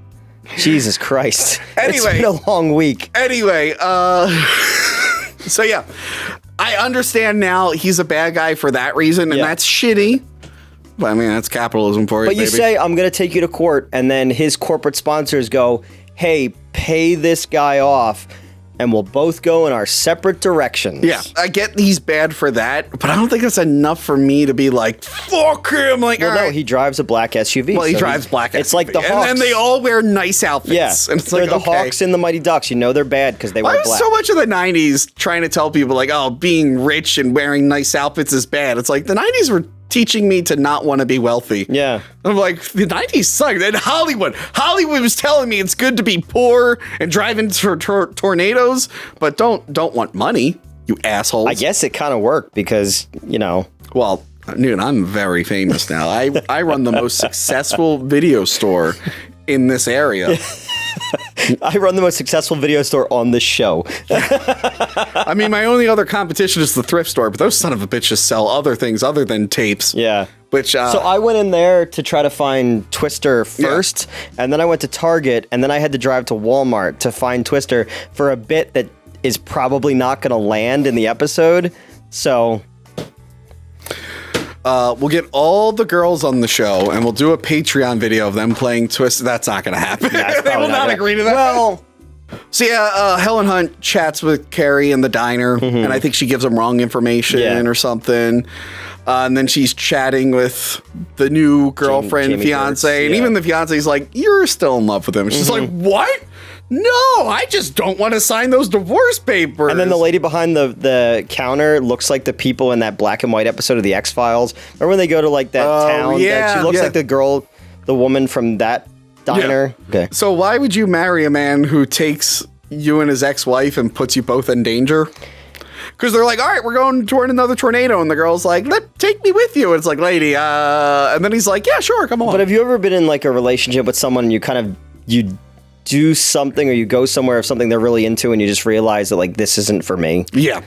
Jesus Christ.
Anyway.
It's been a long week.
Anyway, so yeah. I understand now he's a bad guy for that reason, and that's shitty. But I mean, that's capitalism for you,
But you say, I'm going to take you to court, and then his corporate sponsors go, hey, pay this guy off, and we'll both go in our separate directions.
Yeah, I get he's bad for that, but I don't think it's enough for me to be like, fuck him.
No, he drives a black SUV.
Well, he drives black SUV.
It's like the Hawks.
And they all wear nice outfits.
Yeah,
and it's
they're the Hawks and the Mighty Ducks. You know they're bad because they wear black.
So much of the 90s trying to tell people being rich and wearing nice outfits is bad. It's like the 90s were teaching me to not want to be wealthy.
Yeah.
I'm like, the 90s sucked. And Hollywood was telling me it's good to be poor and drive into tornadoes, but don't want money, you assholes.
I guess it kind of worked because,
Well, Newt, I'm very famous now. I run the most successful video store in this area.
I run the most successful video store on this show.
I mean, my only other competition is the thrift store, but those son of a bitches sell other things other than tapes.
Yeah.
So
I went in there to try to find Twister first, and then I went to Target, and then I had to drive to Walmart to find Twister for a bit that is probably not going to land in the episode. So
we'll get all the girls on the show, and we'll do a Patreon video of them playing Twister. That's not going to happen. They will not agree to that.
Well,
So yeah, Helen Hunt chats with Cary in the diner, and I think she gives him wrong information or something. And then she's chatting with the new girlfriend,
Jamie
fiance,
Gertz,
and even the fiance's like, "You're still in love with him." She's like, "What? No, I just don't want to sign those divorce papers."
And then the lady behind the counter looks like the people in that black and white episode of The X-Files. Remember when they go to like that town?
Yeah,
she looks like the woman from that diner.
Yeah.
Okay.
So why would you marry a man who takes you and his ex-wife and puts you both in danger? Because they're like, all right, we're going toward another tornado. And the girl's like, take me with you. And it's like, lady. And then he's like, yeah, sure, come on.
But have you ever been in like a relationship with someone and you do something or you go somewhere of something they're really into and you just realize that like, this isn't for me?
Yeah.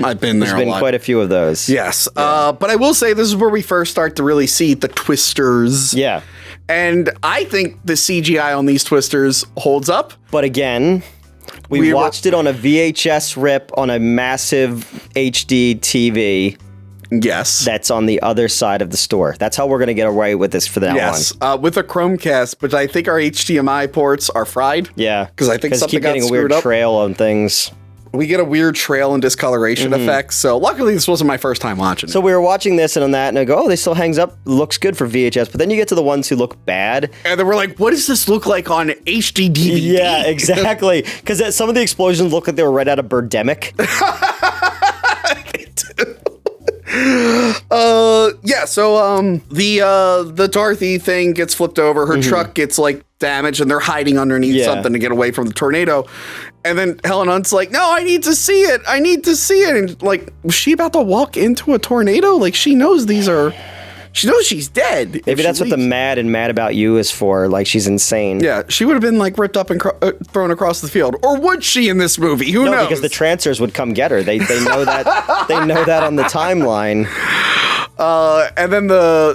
I've been there.
There's been quite a few of those.
Yes. But I will say this is where we first start to really see the twisters.
Yeah.
And I think the CGI on these twisters holds up.
But again, we watched it on a VHS rip on a massive HD TV.
Yes.
That's on the other side of the store. That's how we're going to get away with this for that one.
With a Chromecast, but I think our HDMI ports are fried.
Yeah.
Because I think something
keep getting
got
a weird
screwed up.
trail on things.
We get a weird trail and discoloration effect. So luckily this wasn't my first time watching it.
So we were watching this and on that and I go, oh, this still hangs up. Looks good for VHS. But then you get to the ones who look bad.
And then we're like, what does this look like on HD DVD?
Yeah, exactly. Because some of the explosions look like they were right out of Birdemic.
The Dorothy thing gets flipped over. Her truck gets like damaged and they're hiding underneath something to get away from the tornado. And then Helen Hunt's like, no, I need to see it. I need to see it. And like, was she about to walk into a tornado? Like she knows she knows she's dead.
Maybe that's what the mad and mad about you is for. Like she's insane.
Yeah, she would have been like ripped up and thrown across the field. Or would she in this movie? Who knows?
Because the trancers would come get her. They know that. They know that on the timeline.
And then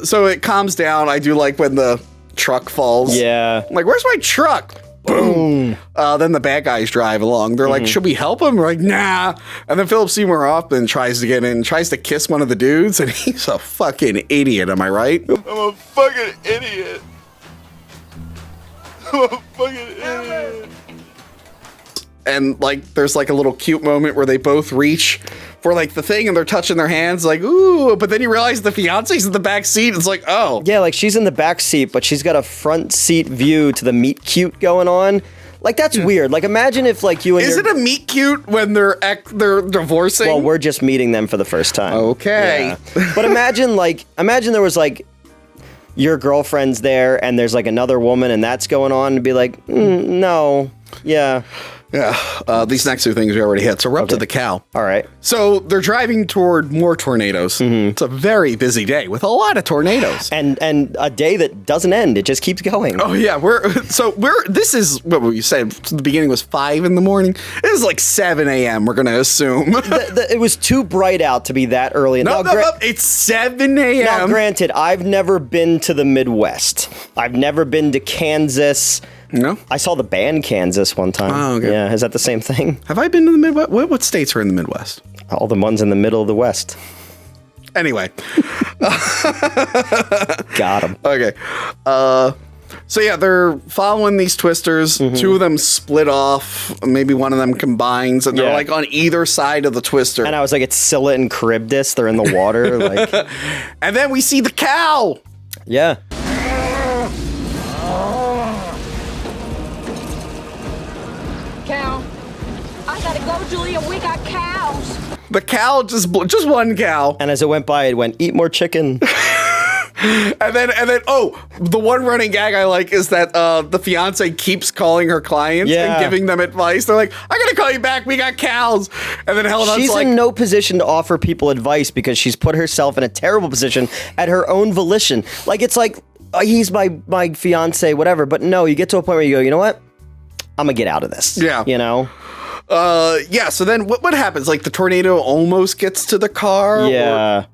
so it calms down. I do like when the truck falls.
Yeah.
I'm like, where's my truck? Boom. Then the bad guys drive along. They're like, should we help him? We're like, nah. And then Phillip Seymour Hoffman tries to get in, tries to kiss one of the dudes, and he's a fucking idiot. Am I right?
I'm a fucking idiot. I'm a fucking idiot.
And like, there's like a little cute moment where they both reach for like the thing and they're touching their hands like, ooh, but then you realize the fiance's in the back seat. It's like, oh.
Yeah, like she's in the back seat, but she's got a front seat view to the meet cute going on. Like that's weird. Like imagine if like you and
Is it a meet cute when they're divorcing?
Well, we're just meeting them for the first time.
Okay.
Yeah. But imagine there was like your girlfriend's there and there's like another woman and that's going on and be like, no. Yeah.
Yeah, these next two things we already hit. So we're up to the cow.
All right.
So they're driving toward more tornadoes. It's a very busy day with a lot of tornadoes.
And a day that doesn't end. It just keeps going.
Oh, yeah. This is what we said. The beginning was 5 in the morning. It is like 7 a.m., we're going to assume.
It was too bright out to be that early.
No, it's 7 a.m.
Now, granted, I've never been to the Midwest. I've never been to Kansas.
No?
I saw the band Kansas one time.
Oh, okay.
Yeah, is that the same thing?
Have I been to the Midwest? What states are in the Midwest?
All the ones in the middle of the West.
Anyway.
Got him.
Okay. So yeah, they're following these twisters. 2 of them split off. Maybe one of them combines, and they're like on either side of the twister.
And I was like, it's Scylla and Charybdis. They're in the water. Like,
and then we see the cow.
Yeah.
Cow. I gotta go, Julia. We got cows.
The cow just one cow.
And as it went by, it went, eat more chicken.
And then, the one running gag I like is that the fiance keeps calling her clients and giving them advice. They're like, I gotta call you back. We got cows. And then Helen Hunt's like,
she's in no position to offer people advice because she's put herself in a terrible position at her own volition. Like, it's like, he's my fiance, whatever. But no, you get to a point where you go, you know what? I'm gonna get out of this.
Yeah.
You know?
So then what happens? Like the tornado almost gets to the car?
Yeah.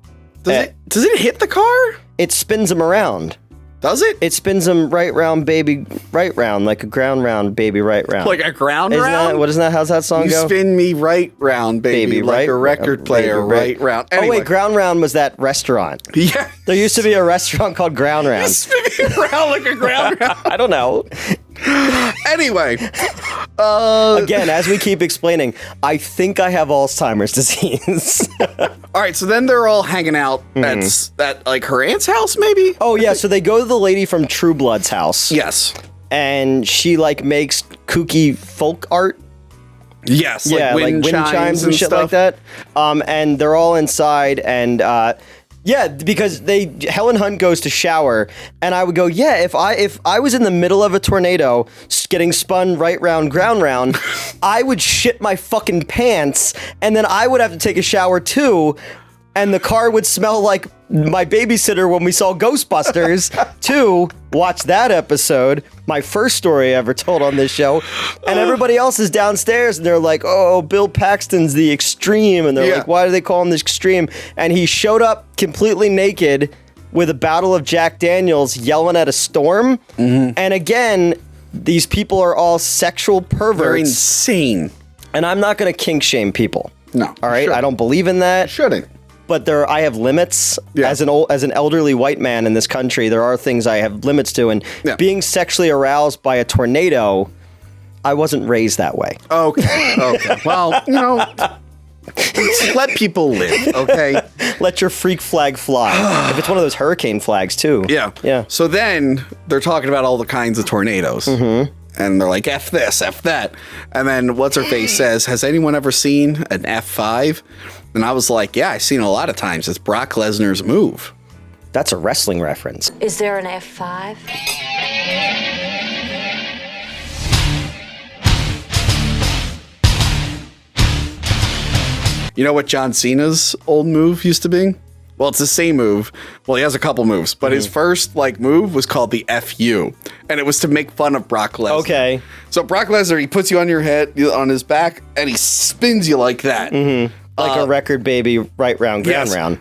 Does it hit the car?
It spins him around.
Does it?
It spins him right round, baby, right round, like a ground round, baby, right round.
Like a ground round?
How's that song
you
go?
You spin me right round, baby, like
right,
a record player,
baby,
right round. Anyway.
Oh wait, Ground Round was that restaurant.
Yeah.
There used to be a restaurant called Ground Round.
You spin me around like a ground round.
I don't know.
Anyway,
Again, as we keep explaining, I think I have Alzheimer's disease.
All right, so then they're all hanging out at like her aunt's house, maybe?
Oh, yeah, so they go to the lady from True Blood's house.
Yes.
And she, like, makes kooky folk art.
Yes,
yeah, like wind chimes and shit
stuff.
like that. And they're all inside, and yeah, because Helen Hunt goes to shower, and I would go, yeah, if I was in the middle of a tornado getting spun right round, ground round, I would shit my fucking pants, and then I would have to take a shower too, and the car would smell like my babysitter when we saw Ghostbusters too. Watch that episode, my first story ever told on this show, and everybody else is downstairs, and they're like, oh, Bill Paxton's the extreme, and they're like, why do they call him the extreme? And he showed up completely naked with a bottle of Jack Daniels yelling at a storm, and again, these people are all sexual perverts.
They're insane.
And I'm not going to kink shame people.
No.
All right? I don't believe in that.
Shouldn't.
But I have limits. Yeah. As an elderly white man in this country, there are things I have limits to, and being sexually aroused by a tornado, I wasn't raised that way.
Okay. Well, you know, let people live, okay?
Let your freak flag fly. If it's one of those hurricane flags, too.
Yeah. So then they're talking about all the kinds of tornadoes. And they're like, F this, F that. And then what's-her-face says, has anyone ever seen an F5? And I was like, yeah, I've seen it a lot of times. It's Brock Lesnar's move.
That's a wrestling reference.
Is there an F5?
You know what John Cena's old move used to be? Well, it's the same move. Well, he has a couple moves, but his first move was called the FU, and it was to make fun of Brock Lesnar.
Okay.
So Brock Lesnar, he puts you on your head, on his back, and he spins you like that.
Like a record baby, right round, ground round.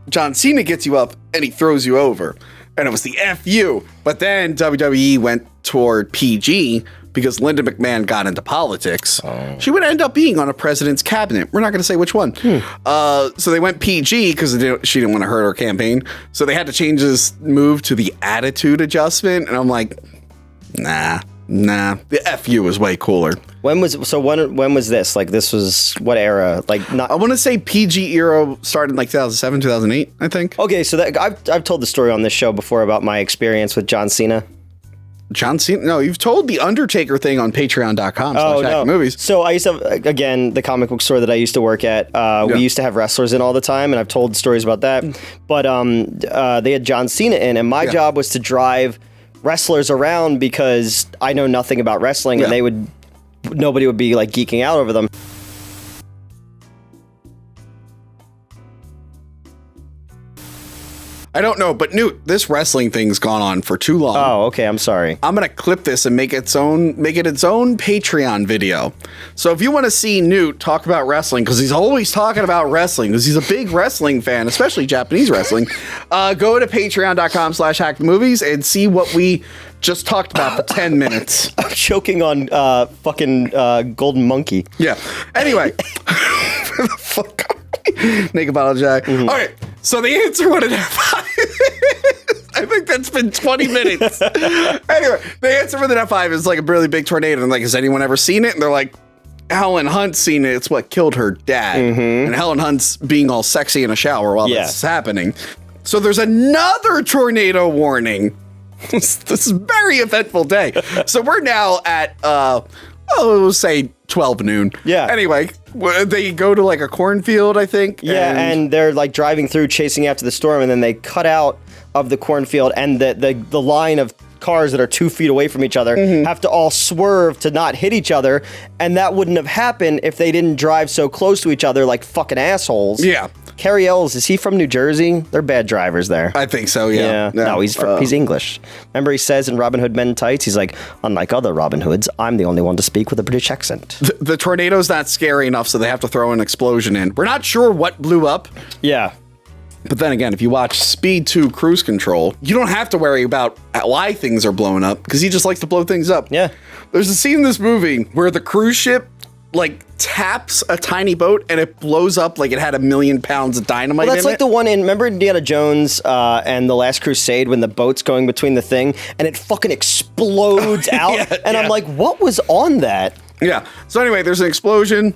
John Cena gets you up, and he throws you over, and it was the FU. But then WWE went toward PG because Linda McMahon got into politics. She would end up being on a president's cabinet. We're not going to say which one. So they went PG because she didn't want to hurt her campaign. So they had to change this move to the attitude adjustment. And I'm like, nah. The FU is way cooler.
When was this? Like, this was what era? Like, not. I
want to say PG era started in like 2007, 2008, I think.
Okay, so I've told the story on this show before about my experience with John Cena.
John Cena? No, you've told the Undertaker thing on patreon.com/movies.
So I used to have, again, the comic book store that I used to work at, we used to have wrestlers in all the time, and I've told stories about that. But they had John Cena in, and my job was to drive wrestlers around because I know nothing about wrestling, and nobody would be like geeking out over them.
I don't know, but Newt, this wrestling thing's gone on for too long.
Oh, okay. I'm sorry.
I'm gonna clip this and make it its own Patreon video. So if you want to see Newt talk about wrestling, because he's always talking about wrestling, because he's a big wrestling fan, especially Japanese wrestling, go to patreon.com/hackmovies and see what we just talked about for 10 minutes.
I'm choking on fucking Golden Monkey.
Yeah. Anyway. Naked Bottle Jack. All right. So the answer what an F5 is. I think that's been 20 minutes. Anyway, the answer for the F5 is like a really big tornado. And like, has anyone ever seen it? And they're like, Helen Hunt's seen it. It's what killed her dad. And Helen Hunt's being all sexy in a shower while this is happening. So there's another tornado warning. This is a very eventful day. So we're now at, we'll say 12 noon. Yeah. Anyway, they go to like a cornfield, I think.
Yeah, and they're like driving through, chasing after the storm, and then they cut out of the cornfield, and the line of cars that are 2 feet away from each other have to all swerve to not hit each other, and that wouldn't have happened if they didn't drive so close to each other like fucking assholes.
Yeah.
Cary Elwes, is he from New Jersey? They're bad drivers there.
I think so, yeah.
No, he's English. Remember he says in Robin Hood Men in Tights, he's like, unlike other Robin Hoods, I'm the only one to speak with a British accent.
The tornado's not scary enough, so they have to throw an explosion in. We're not sure what blew up.
Yeah.
But then again, if you watch Speed 2 Cruise Control, you don't have to worry about why things are blowing up, because he just likes to blow things up.
Yeah.
There's a scene in this movie where the cruise ship like taps a tiny boat and it blows up like it had 1 million pounds of dynamite.
Well, that's
in
like
it.
the one in, remember Indiana Jones and The Last Crusade when the boat's going between the thing and it fucking explodes out? And I'm like, what was on that?
Yeah. So anyway, there's an explosion.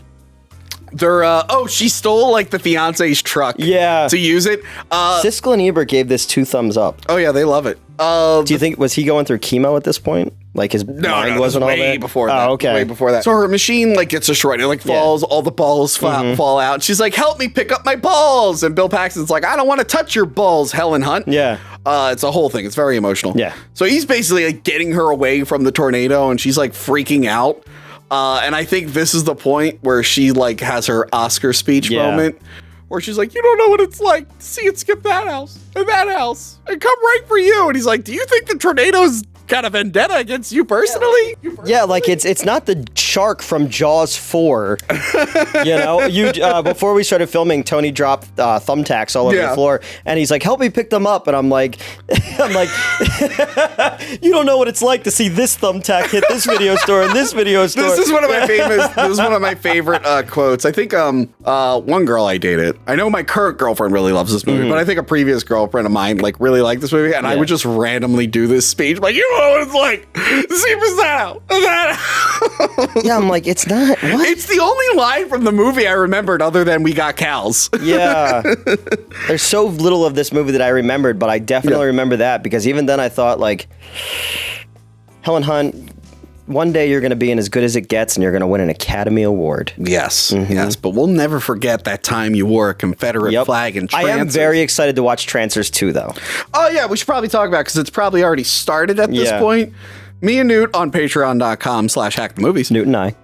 They're she stole like the fiance's truck to use it.
Siskel and Ebert gave this 2 thumbs up.
Oh yeah, they love it.
Do you think, was he going through chemo at this point? Like his mind wasn't all
way
that?
before that.
Oh, okay.
Way before that. So her machine like gets destroyed. It like falls, all the balls fall out. She's like, help me pick up my balls. And Bill Paxton's like, I don't want to touch your balls, Helen Hunt.
Yeah.
It's a whole thing. It's very emotional.
Yeah.
So he's basically like getting her away from the tornado and she's like freaking out. And I think this is the point where she like has her Oscar speech moment where she's like, you don't know what it's like to see it skip that house and come right for you. And he's like, do you think the tornado's got a vendetta against you personally?
Yeah, like it's not the shark from Jaws 4. You know, before we started filming, Tony dropped thumbtacks all over the floor, and he's like, "Help me pick them up." And I'm like, you don't know what it's like to see this thumbtack hit this video store and this video store.
This is one of my favorite quotes. I think one girl I dated. I know my current girlfriend really loves this movie, but I think a previous girlfriend of mine like really liked this movie, and I would just randomly do this speech like, you know what it's like to see that.
Yeah, I'm like, it's not. What?
It's the only line from the movie I remembered other than "We got cows."
Yeah. There's so little of this movie that I remembered, but I definitely remember that because even then I thought like, Helen Hunt, one day you're going to be in As Good as It Gets and you're going to win an Academy Award.
Yes, yes, but we'll never forget that time you wore a Confederate flag in Trancers.
I am very excited to watch Trancers 2, though.
Oh, yeah, we should probably talk about it because it's probably already started at this point. Me and Newt on patreon.com/hackthemovies.
Newt and I.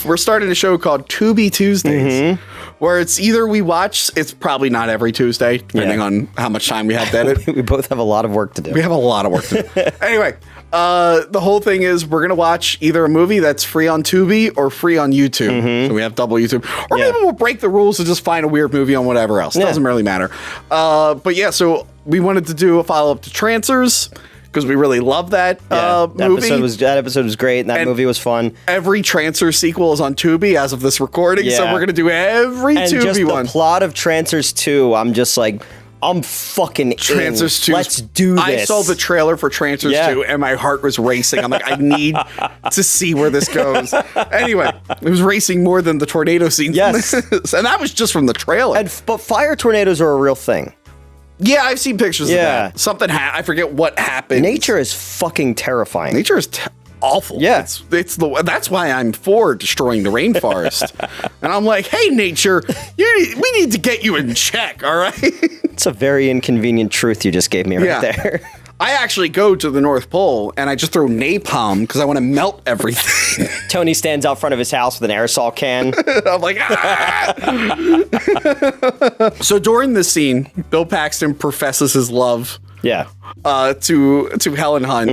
We're starting a show called Tubi Tuesdays, where it's either we watch, it's probably not every Tuesday, depending on how much time we have to edit.
We both have a lot of work to do.
We have a lot of work to do. Anyway, the whole thing is we're going to watch either a movie that's free on Tubi or free on YouTube. So we have double YouTube. Or maybe we'll break the rules and just find a weird movie on whatever else. It doesn't really matter. But yeah, so we wanted to do a follow-up to Trancers because we really love that movie.
That episode was great, and that movie was fun.
Every Trancers sequel is on Tubi as of this recording, so we're going to do every Tubi one.
The plot of Trancers 2, I'm just like, I'm fucking
Trancers 2.
Let's do this.
I saw the trailer for Trancers 2 and my heart was racing. I'm like, I need to see where this goes. Anyway, it was racing more than the tornado scene.
Yes.
And that was just from the trailer.
But fire tornadoes are a real thing.
Yeah, I've seen pictures of that. Something I forget what happened.
Nature is fucking terrifying.
Nature is awful.
Yeah.
That's why I'm for destroying the rainforest. And I'm like, hey, nature, we need to get you in check, all right?
It's a very inconvenient truth you just gave me right there.
I actually go to the North Pole and I just throw napalm because I want to melt everything.
Tony stands out front of his house with an aerosol can.
I'm like, ah! So during this scene, Bill Paxton professes his love to Helen Hunt.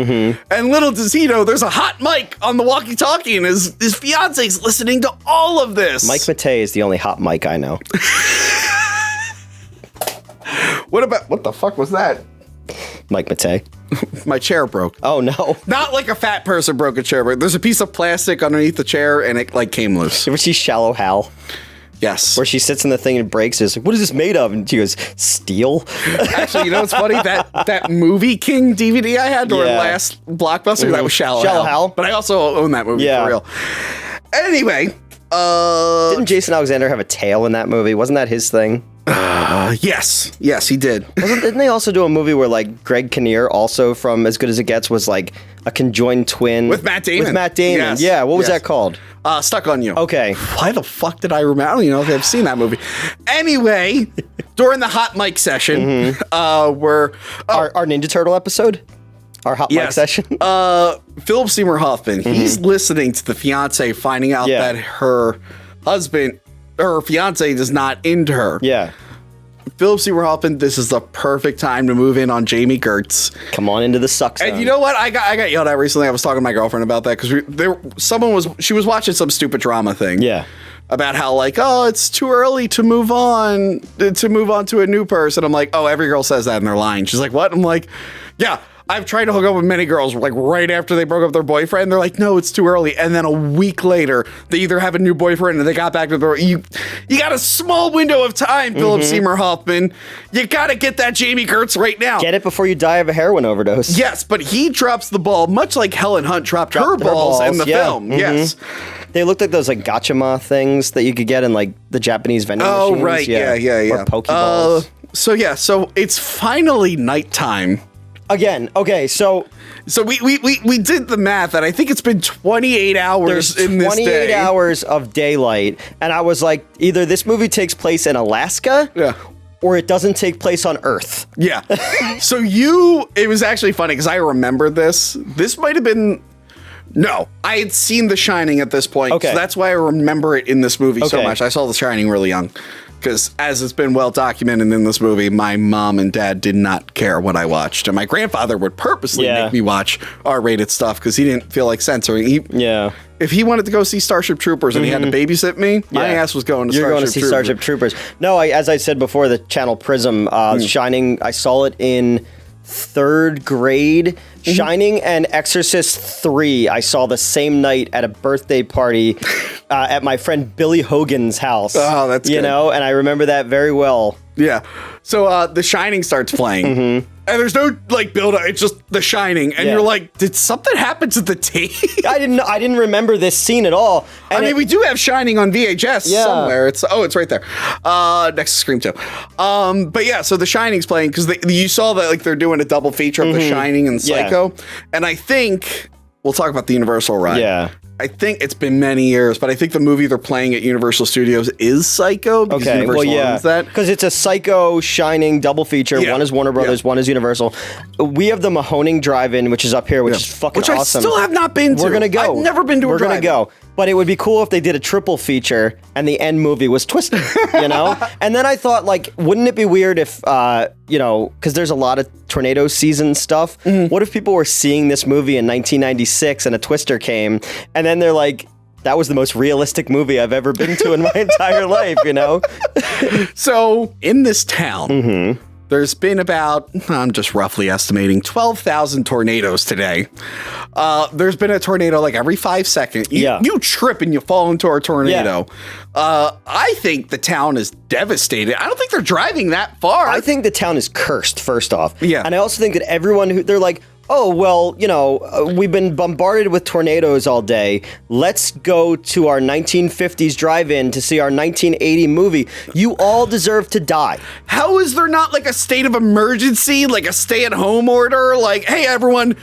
And little does he know, there's a hot mic on the walkie-talkie and his fiance's listening to all of this.
Mike Matei is the only hot mic I know.
What the fuck was that?
Mike Matei.
My chair broke.
Oh, no.
Not like a fat person broke a chair, but there's a piece of plastic underneath the chair and it like came loose.
You ever see Shallow Hal?
Yes.
Where she sits in the thing and breaks. It's like, what is this made of? And she goes, steel?
Actually, you know what's funny? That Movie King DVD I had during last Blockbuster, that was Shallow Hal. But I also own that movie for real. Anyway.
Didn't Jason Alexander have a tail in that movie? Wasn't that his thing?
Yes, he did.
Didn't they also do a movie where like Greg Kinnear, also from As Good as It Gets, was like a conjoined twin
with Matt Damon?
Yes. Yeah, what was that called?
Stuck on You.
Okay.
Why the fuck did I remember? I don't even know if I've seen that movie. Anyway, during the hot mic session, where
our Ninja Turtle episode, our hot mic session,
Phillip Seymour Hoffman, he's listening to the fiance finding out that her fiance is not into her.
Yeah.
Phillip Seymour Hoffman, this is the perfect time to move in on Jamie Gertz.
Come on into the suck zone.
And you know what? I got yelled at recently. I was talking to my girlfriend about that because she was watching some stupid drama thing.
Yeah.
About how like, oh, it's too early to move on to a new person. I'm like, oh, every girl says that and they're lying. She's like, what? I'm like, yeah. I've tried to hook up with many girls like right after they broke up their boyfriend. They're like, no, it's too early. And then a week later, they either have a new boyfriend or they got back to their. You got a small window of time, Phillip Seymour Hoffman. You got to get that Jamie Gertz right now.
Get it before you die of a heroin overdose.
Yes, but he drops the ball much like Helen Hunt dropped her balls in the film. Yes.
They looked like those like gotcha things that you could get in like the Japanese vending machines.
Oh, right. Yeah.
Or Pokeballs.
So it's finally nighttime.
Again, okay, so
we did the math, and I think it's been 28 hours in this day.
28 hours of daylight, and I was like, either this movie takes place in Alaska, or it doesn't take place on Earth.
Yeah. So it was actually funny, because I remember this. This might have been... No, I had seen The Shining at this point, so that's why I remember it in this movie so much. I saw The Shining really young. Because as it's been well documented in this movie, my mom and dad did not care what I watched. And my grandfather would purposely make me watch R-rated stuff because he didn't feel like censoring. If he wanted to go see Starship Troopers and he had to babysit me, my ass was going to
You're going to see Starship Troopers. No, as I said before, the channel Prism, Shining, I saw it in 3rd grade. Shining and Exorcist 3 I saw the same night at a birthday party at my friend Billy Hogan's house.
Oh, that's good.
You know, and I remember that very well.
Yeah. So The Shining starts playing. And there's no like build up. It's just The Shining, and you're like, did something happen to the tape?
I didn't remember this scene at all.
And I mean, we do have Shining on VHS somewhere. It's right there, next to Scream 2. But yeah, so The Shining's playing because you saw that like they're doing a double feature of The Shining and Psycho, and I think we'll talk about the Universal ride.
Yeah.
I think it's been many years, but I think the movie they're playing at Universal Studios is Psycho. Because Universal owns that.
Because it's a Psycho Shining double feature. One is Warner Brothers, one is Universal. We have the Mahoning Drive-In, which is up here, which is fucking awesome.
Which I still have not been to.
We're gonna go.
I've never been to a drive-in.
We're gonna go. But it would be cool if they did a triple feature and the end movie was Twisted, you know? And then I thought, like, wouldn't it be weird if, because there's a lot of tornado season stuff. What if people were seeing this movie in 1996 and a Twister came, and then they're like, that was the most realistic movie I've ever been to in my entire life, you know?
So, in this town... There's been about, I'm just roughly estimating, 12,000 tornadoes today. There's been a tornado like every 5 seconds. You trip and you fall into a tornado. I think the town is devastated. I don't think they're driving that far.
I think the town is cursed, first off.
Yeah.
And I also think that everyone they're like, oh, well, we've been bombarded with tornadoes all day. Let's go to our 1950s drive-in to see our 1980 movie. You all deserve to die.
How is there not like a state of emergency, like a stay-at-home order? Like, hey, everyone,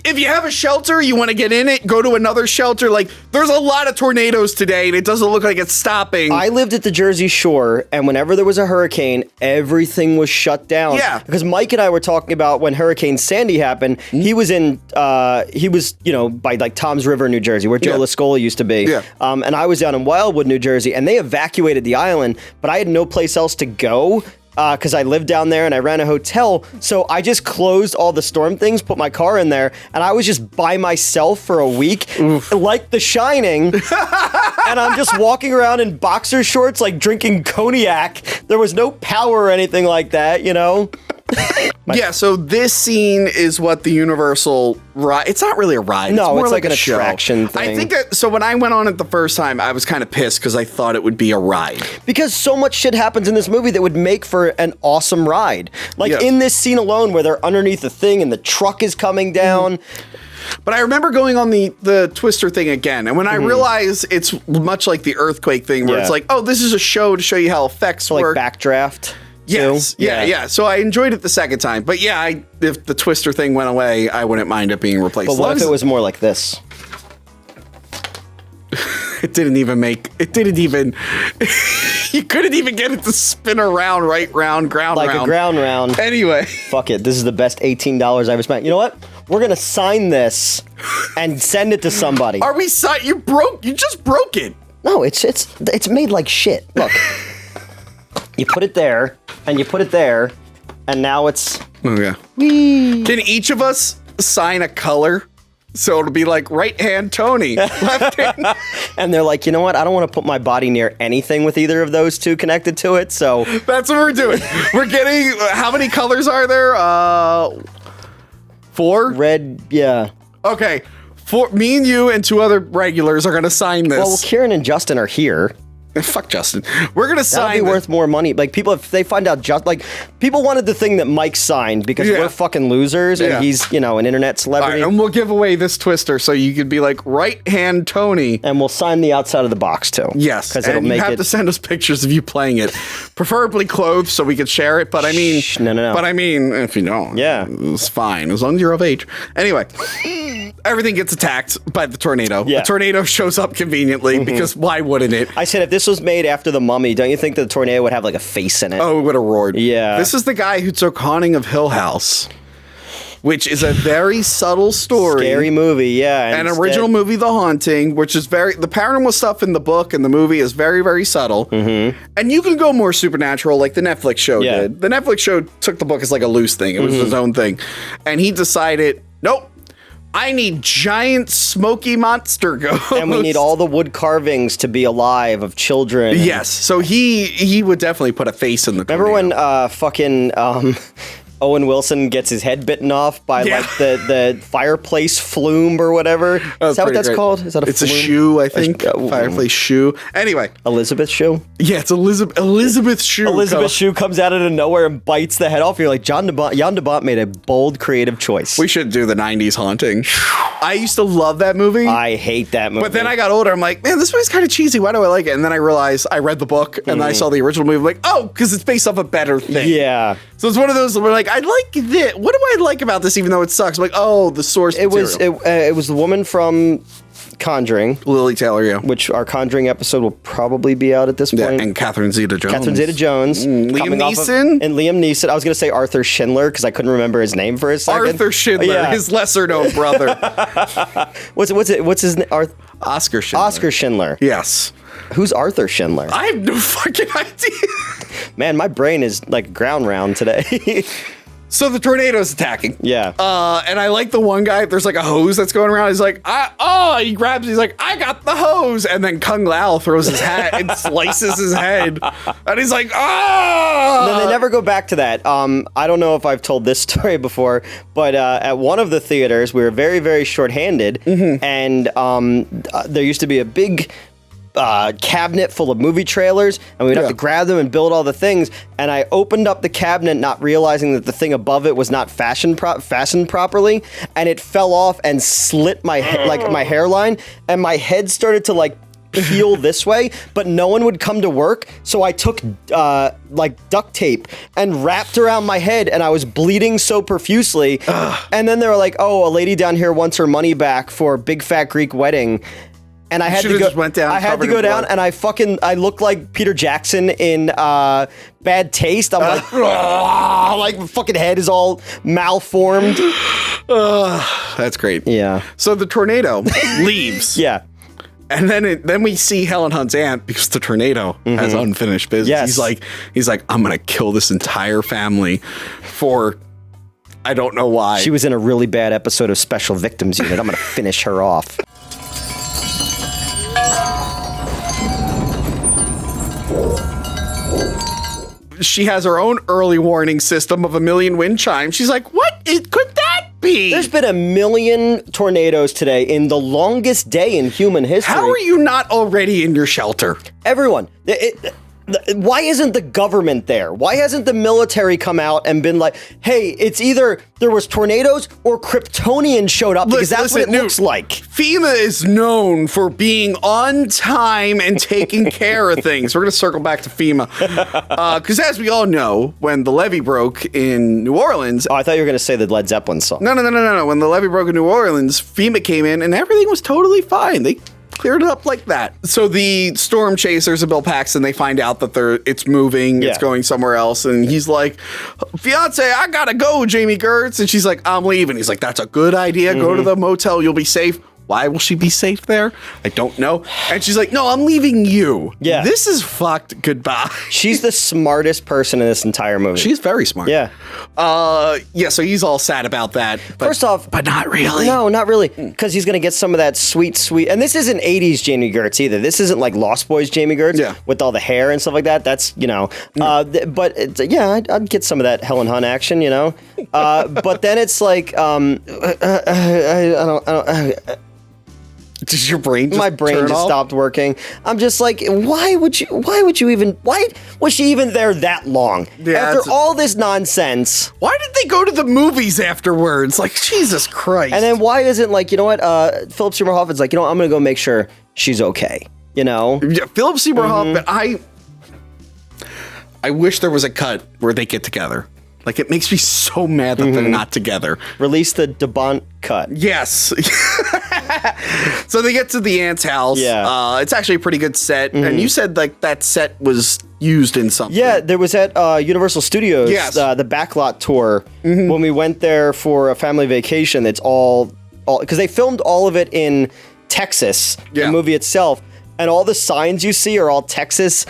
if you have a shelter, you want to get in it, go to another shelter. Like, there's a lot of tornadoes today, and it doesn't look like it's stopping.
I lived at the Jersey Shore, and whenever there was a hurricane, everything was shut down.
Yeah.
Because Mike and I were talking about when Hurricane Sandy happened. He was by like Tom's River, New Jersey, where Joe Lascola used to be.
Yeah.
And I was down in Wildwood, New Jersey, and they evacuated the island, but I had no place else to go. Because I lived down there and I ran a hotel. So I just closed all the storm things, put my car in there, and I was just by myself for a week, like The Shining. And I'm just walking around in boxer shorts, like drinking cognac. There was no power or anything like that, you know?
So this scene is what the Universal ride. It's not really a ride.
No,
it's more
like an
show.
attraction thing.
I think so. When I went on it the first time, I was kind of pissed because I thought it would be a ride.
Because so much shit happens in this movie that would make for an awesome ride. Like in this scene alone, where they're underneath the thing and the truck is coming down.
But I remember going on the Twister thing again, and when I realized it's much like the earthquake thing, where it's like, oh, this is a show to show you how effects work.
Like Backdraft.
Yes. Yeah. So I enjoyed it the second time. But yeah, if the Twister thing went away, I wouldn't mind it being replaced.
But what if it was more like this?
It didn't even. You couldn't even get it to spin around, right round, ground round.
Like a ground round.
Anyway.
Fuck it. This is the best $18 I've ever spent. You know what? We're going to sign this and send it to somebody.
Are we You just broke it.
No, it's made like shit. Look. You put it there, and you put it there, and now it's...
Oh, yeah. Can each of us sign a color? So it'll be like right hand Tony, left hand.
And they're like, you know what? I don't want to put my body near anything with either of those two connected to it, so...
That's what we're doing. We're getting... How many colors are there? 4?
Red, yeah.
Okay. Me and you and 2 other regulars are going to sign this.
Well, Kieran and Justin are here.
Fuck Justin. We're going to sign
That'll be worth more money. Like, people, if they find out, people wanted the thing that Mike signed because we're fucking losers and he's, an internet celebrity.
All right, and we'll give away this twister so you could be like, right hand Tony.
And we'll sign the outside of the box, too.
Yes.
Because it'll
you
make
have to send us pictures of you playing it. Preferably clothed so we could share it. But I mean,
no.
But I mean, if you don't, it's fine. As long as you're of age. Anyway, everything gets attacked by the tornado.
Yeah.
The tornado shows up conveniently because why wouldn't it?
I said, if this was made after The Mummy, don't you think the tornado would have like a face in it?
Oh, it would have roared.
Yeah.
This is the guy who took Haunting of Hill House, which is a very subtle story.
Scary movie, yeah.
An original movie, The Haunting, which is the paranormal stuff in the book and the movie is very, very subtle. Mm-hmm. And you can go more supernatural like the Netflix show did. The Netflix show took the book as like a loose thing. It was his own thing. And he decided, nope. I need giant smoky monster ghosts.
And we need all the wood carvings to be alive of children.
Yes. So he would definitely put a face in the tornado.
Remember when Owen Wilson gets his head bitten off by like the fireplace flume or whatever? Is that what that's called? Is that a
It's
flume?
a shoe, I think. Fireplace shoe. Anyway.
Elizabeth shoe?
Yeah, it's Elizabeth shoe.
Elizabeth shoe comes out of nowhere and bites the head off. You're like, Jan de Bont made a bold, creative choice.
We should do the 90s Haunting. I used to love that movie.
I hate that movie.
But then I got older. I'm like, man, this movie's kind of cheesy. Why do I like it? And then I realized I read the book and then I saw the original movie. I'm like, oh, because it's based off a better thing.
Yeah.
So it's one of those where like, I like this. What do I like about this even though it sucks? I'm like, oh, the source material.
It was the woman from Conjuring.
Lily Taylor, yeah.
Which our Conjuring episode will probably be out at this point.
Yeah, and Catherine Zeta-Jones.
Liam
Neeson?
And Liam Neeson. I was going to say Arthur Schindler because I couldn't remember his name for a second.
Arthur Schindler, his lesser-known brother.
What's his name?
Oscar Schindler.
Oscar Schindler.
Yes.
Who's Arthur Schindler?
I have no fucking idea.
Man, my brain is like ground round today.
So the tornado's attacking.
Yeah.
And I like the one guy, there's like a hose that's going around. He's like, he grabs, he's like, I got the hose. And then Kung Lao throws his hat and slices his head. And he's like,
Then they never go back to that. I don't know if I've told this story before, but at one of the theaters, we were very, very short-handed. Mm-hmm. And there used to be a big cabinet full of movie trailers, and we'd have to grab them and build all the things. And I opened up the cabinet, not realizing that the thing above it was not fastened properly, and it fell off and slit my my hairline, and my head started to like peel this way, but no one would come to work, so I took like duct tape and wrapped around my head, and I was bleeding so profusely. And then they were like, "Oh, a lady down here wants her money back for Big Fat Greek Wedding." And I had to go.
Just went down,
I had to go down, and I looked like Peter Jackson in Bad Taste. I'm like, like my fucking head is all malformed.
That's great.
Yeah.
So the tornado leaves.
Yeah.
And then we see Helen Hunt's aunt because the tornado has unfinished business.
Yes.
He's like, I'm gonna kill this entire family for I don't know why.
She was in a really bad episode of Special Victims Unit. I'm gonna finish her off.
She has her own early warning system of 1,000,000 wind chimes. She's like, what could that be?
There's been 1,000,000 tornadoes today in the longest day in human history.
How are you not already in your shelter?
Everyone. Why isn't the government there? Why hasn't the military come out and been like, hey, it's either there was tornadoes or Kryptonians showed up, because that's what it looks like.
FEMA is known for being on time and taking care of things. We're going to circle back to FEMA. Because as we all know, when the levee broke in New Orleans...
Oh, I thought you were going to say the Led Zeppelin song.
No. When the levee broke in New Orleans, FEMA came in and everything was totally fine. They cleared it up like that. So the storm chasers of Bill Paxton, they find out that it's moving, it's going somewhere else, and he's like, fiance, I gotta go, Jamie Gertz. And she's like, I'm leaving. He's like, that's a good idea. Go to the motel, you'll be safe. Why will she be safe there? I don't know. And she's like, no, I'm leaving you.
Yeah.
This is fucked. Goodbye.
She's the smartest person in this entire movie.
She's very smart.
Yeah.
So he's all sad about that.
First off...
But not really.
No, not really. Because he's going to get some of that sweet... And this isn't 80s Jamie Gertz either. This isn't like Lost Boys Jamie Gertz with all the hair and stuff like that. That's, I'd get some of that Helen Hunt action, But then it's like, I don't.
Does your brain just
my brain
turn
just
off?
stopped working. I'm just like, why was she even there that long?
Yeah,
After all this nonsense.
Why did they go to the movies afterwards? Like, Jesus Christ.
And then why isn't, like, you know what, Phillip Seymour Hoffman's like, you know what, I'm gonna go make sure she's okay, you know?
Yeah, Phillip Seymour Hoffman, I wish there was a cut where they get together. Like, it makes me so mad that they're not together.
Release the Bont cut.
Yes. So they get to the aunt's house.
Yeah.
It's actually a pretty good set. And you said, like, that set was used in something.
Yeah, there was at Universal Studios,
Yes.
the Backlot tour. When we went there for a family vacation, it's all because they filmed all of it in Texas, the movie itself. And all the signs you see are all Texas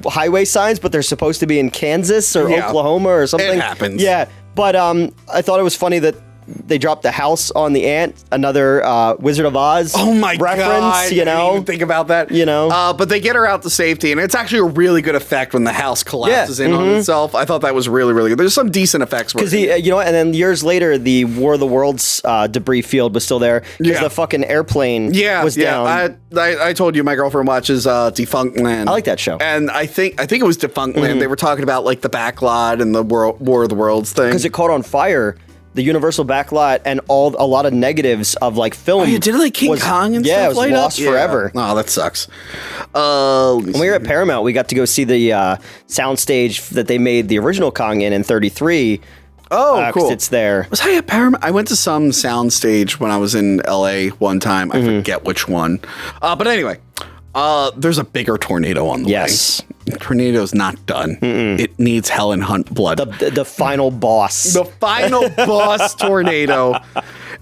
highway signs, but they're supposed to be in Kansas or Oklahoma or something.
It happens.
Yeah, but I thought it was funny that they dropped the house on the ant, another Wizard of Oz reference,
God,
you
I didn't
know?
even think about that.
You know?
But they get her out to safety, and it's actually a really good effect when the house collapses in on itself. I thought that was really, really good. There's some decent effects.
Because you know, and then years later, the War of the Worlds debris field was still there because the fucking airplane was down.
I told you my girlfriend watches Defunct Land.
I like that show.
And I think it was Defunct Land. They were talking about like the backlot and the War of the Worlds thing.
Because it caught on fire. The Universal backlot and a lot of negatives of like film.
Oh, you did like King Kong and stuff.
Yeah, it was
light
lost
up?
forever.
Oh, that sucks.
When we were at Paramount, we got to go see the soundstage that they made the original Kong in 33.
Oh, cool.
It's there.
Was I at Paramount? I went to some soundstage when I was in LA one time. I forget which one. But anyway, there's a bigger tornado on the way.
Yes.
The tornado's not done. It needs Helen Hunt blood.
The final boss.
The final boss tornado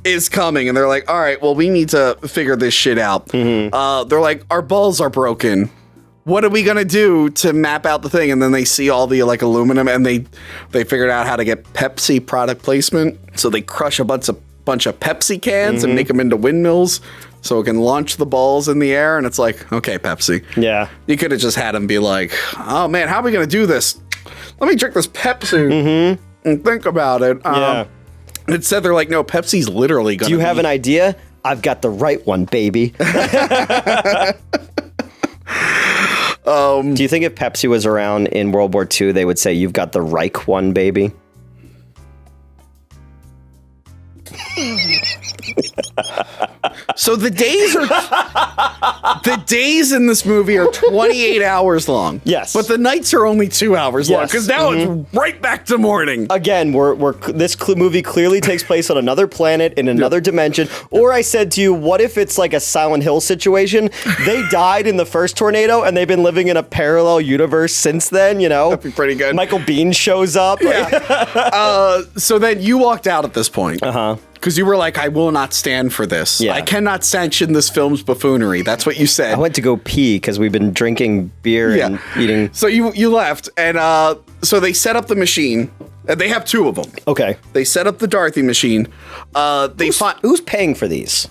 is coming. And they're like, all right, well, we need to figure this shit out. They're like, our balls are broken. What are we going to do to map out the thing? And then they see all the like aluminum and they figured out how to get Pepsi product placement. So they crush a bunch of Pepsi cans and make them into windmills so it can launch the balls in the air. And it's like, okay, Pepsi.
Yeah.
You could have just had them be like, oh man, how are we going to do this? Let me drink this Pepsi and think about it. Instead, they're like, no, Pepsi's literally going to
Do you have an idea? I've got the right one, baby. Do you think if Pepsi was around in World War II, they would say, you've got the Reich one, baby?
So the days in this movie are 28 hours long.
Yes.
But the nights are only 2 hours long because now it's right back to morning.
Again, this movie clearly takes place on another planet in another dimension. Or I said to you, what if it's like a Silent Hill situation? They died in the first tornado and they've been living in a parallel universe since then, you know?
That'd be pretty good.
Michael Biehn shows up.
Yeah. So then you walked out at this point. Because you were like, I will not stand for this.
Yeah.
I cannot sanction this film's buffoonery. That's what you said.
I went to go pee because we've been drinking beer and eating.
So you left, and so they set up the machine, and they have two of them.
Okay.
They set up the Dorothy machine.
Who's paying for these?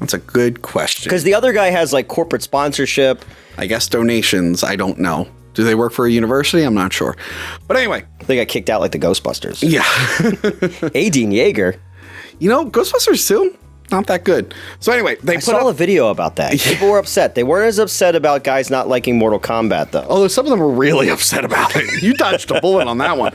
That's a good question.
Because the other guy has like corporate sponsorship.
I guess donations. I don't know. Do they work for a university? I'm not sure. But anyway.
They got kicked out like the Ghostbusters.
Yeah.
Dean Yeager.
You know, Ghostbusters too, not that good. So anyway,
I saw a video about that. People were upset. They weren't as upset about guys not liking Mortal Kombat, though.
Although some of them were really upset about it. You dodged a bullet on that one.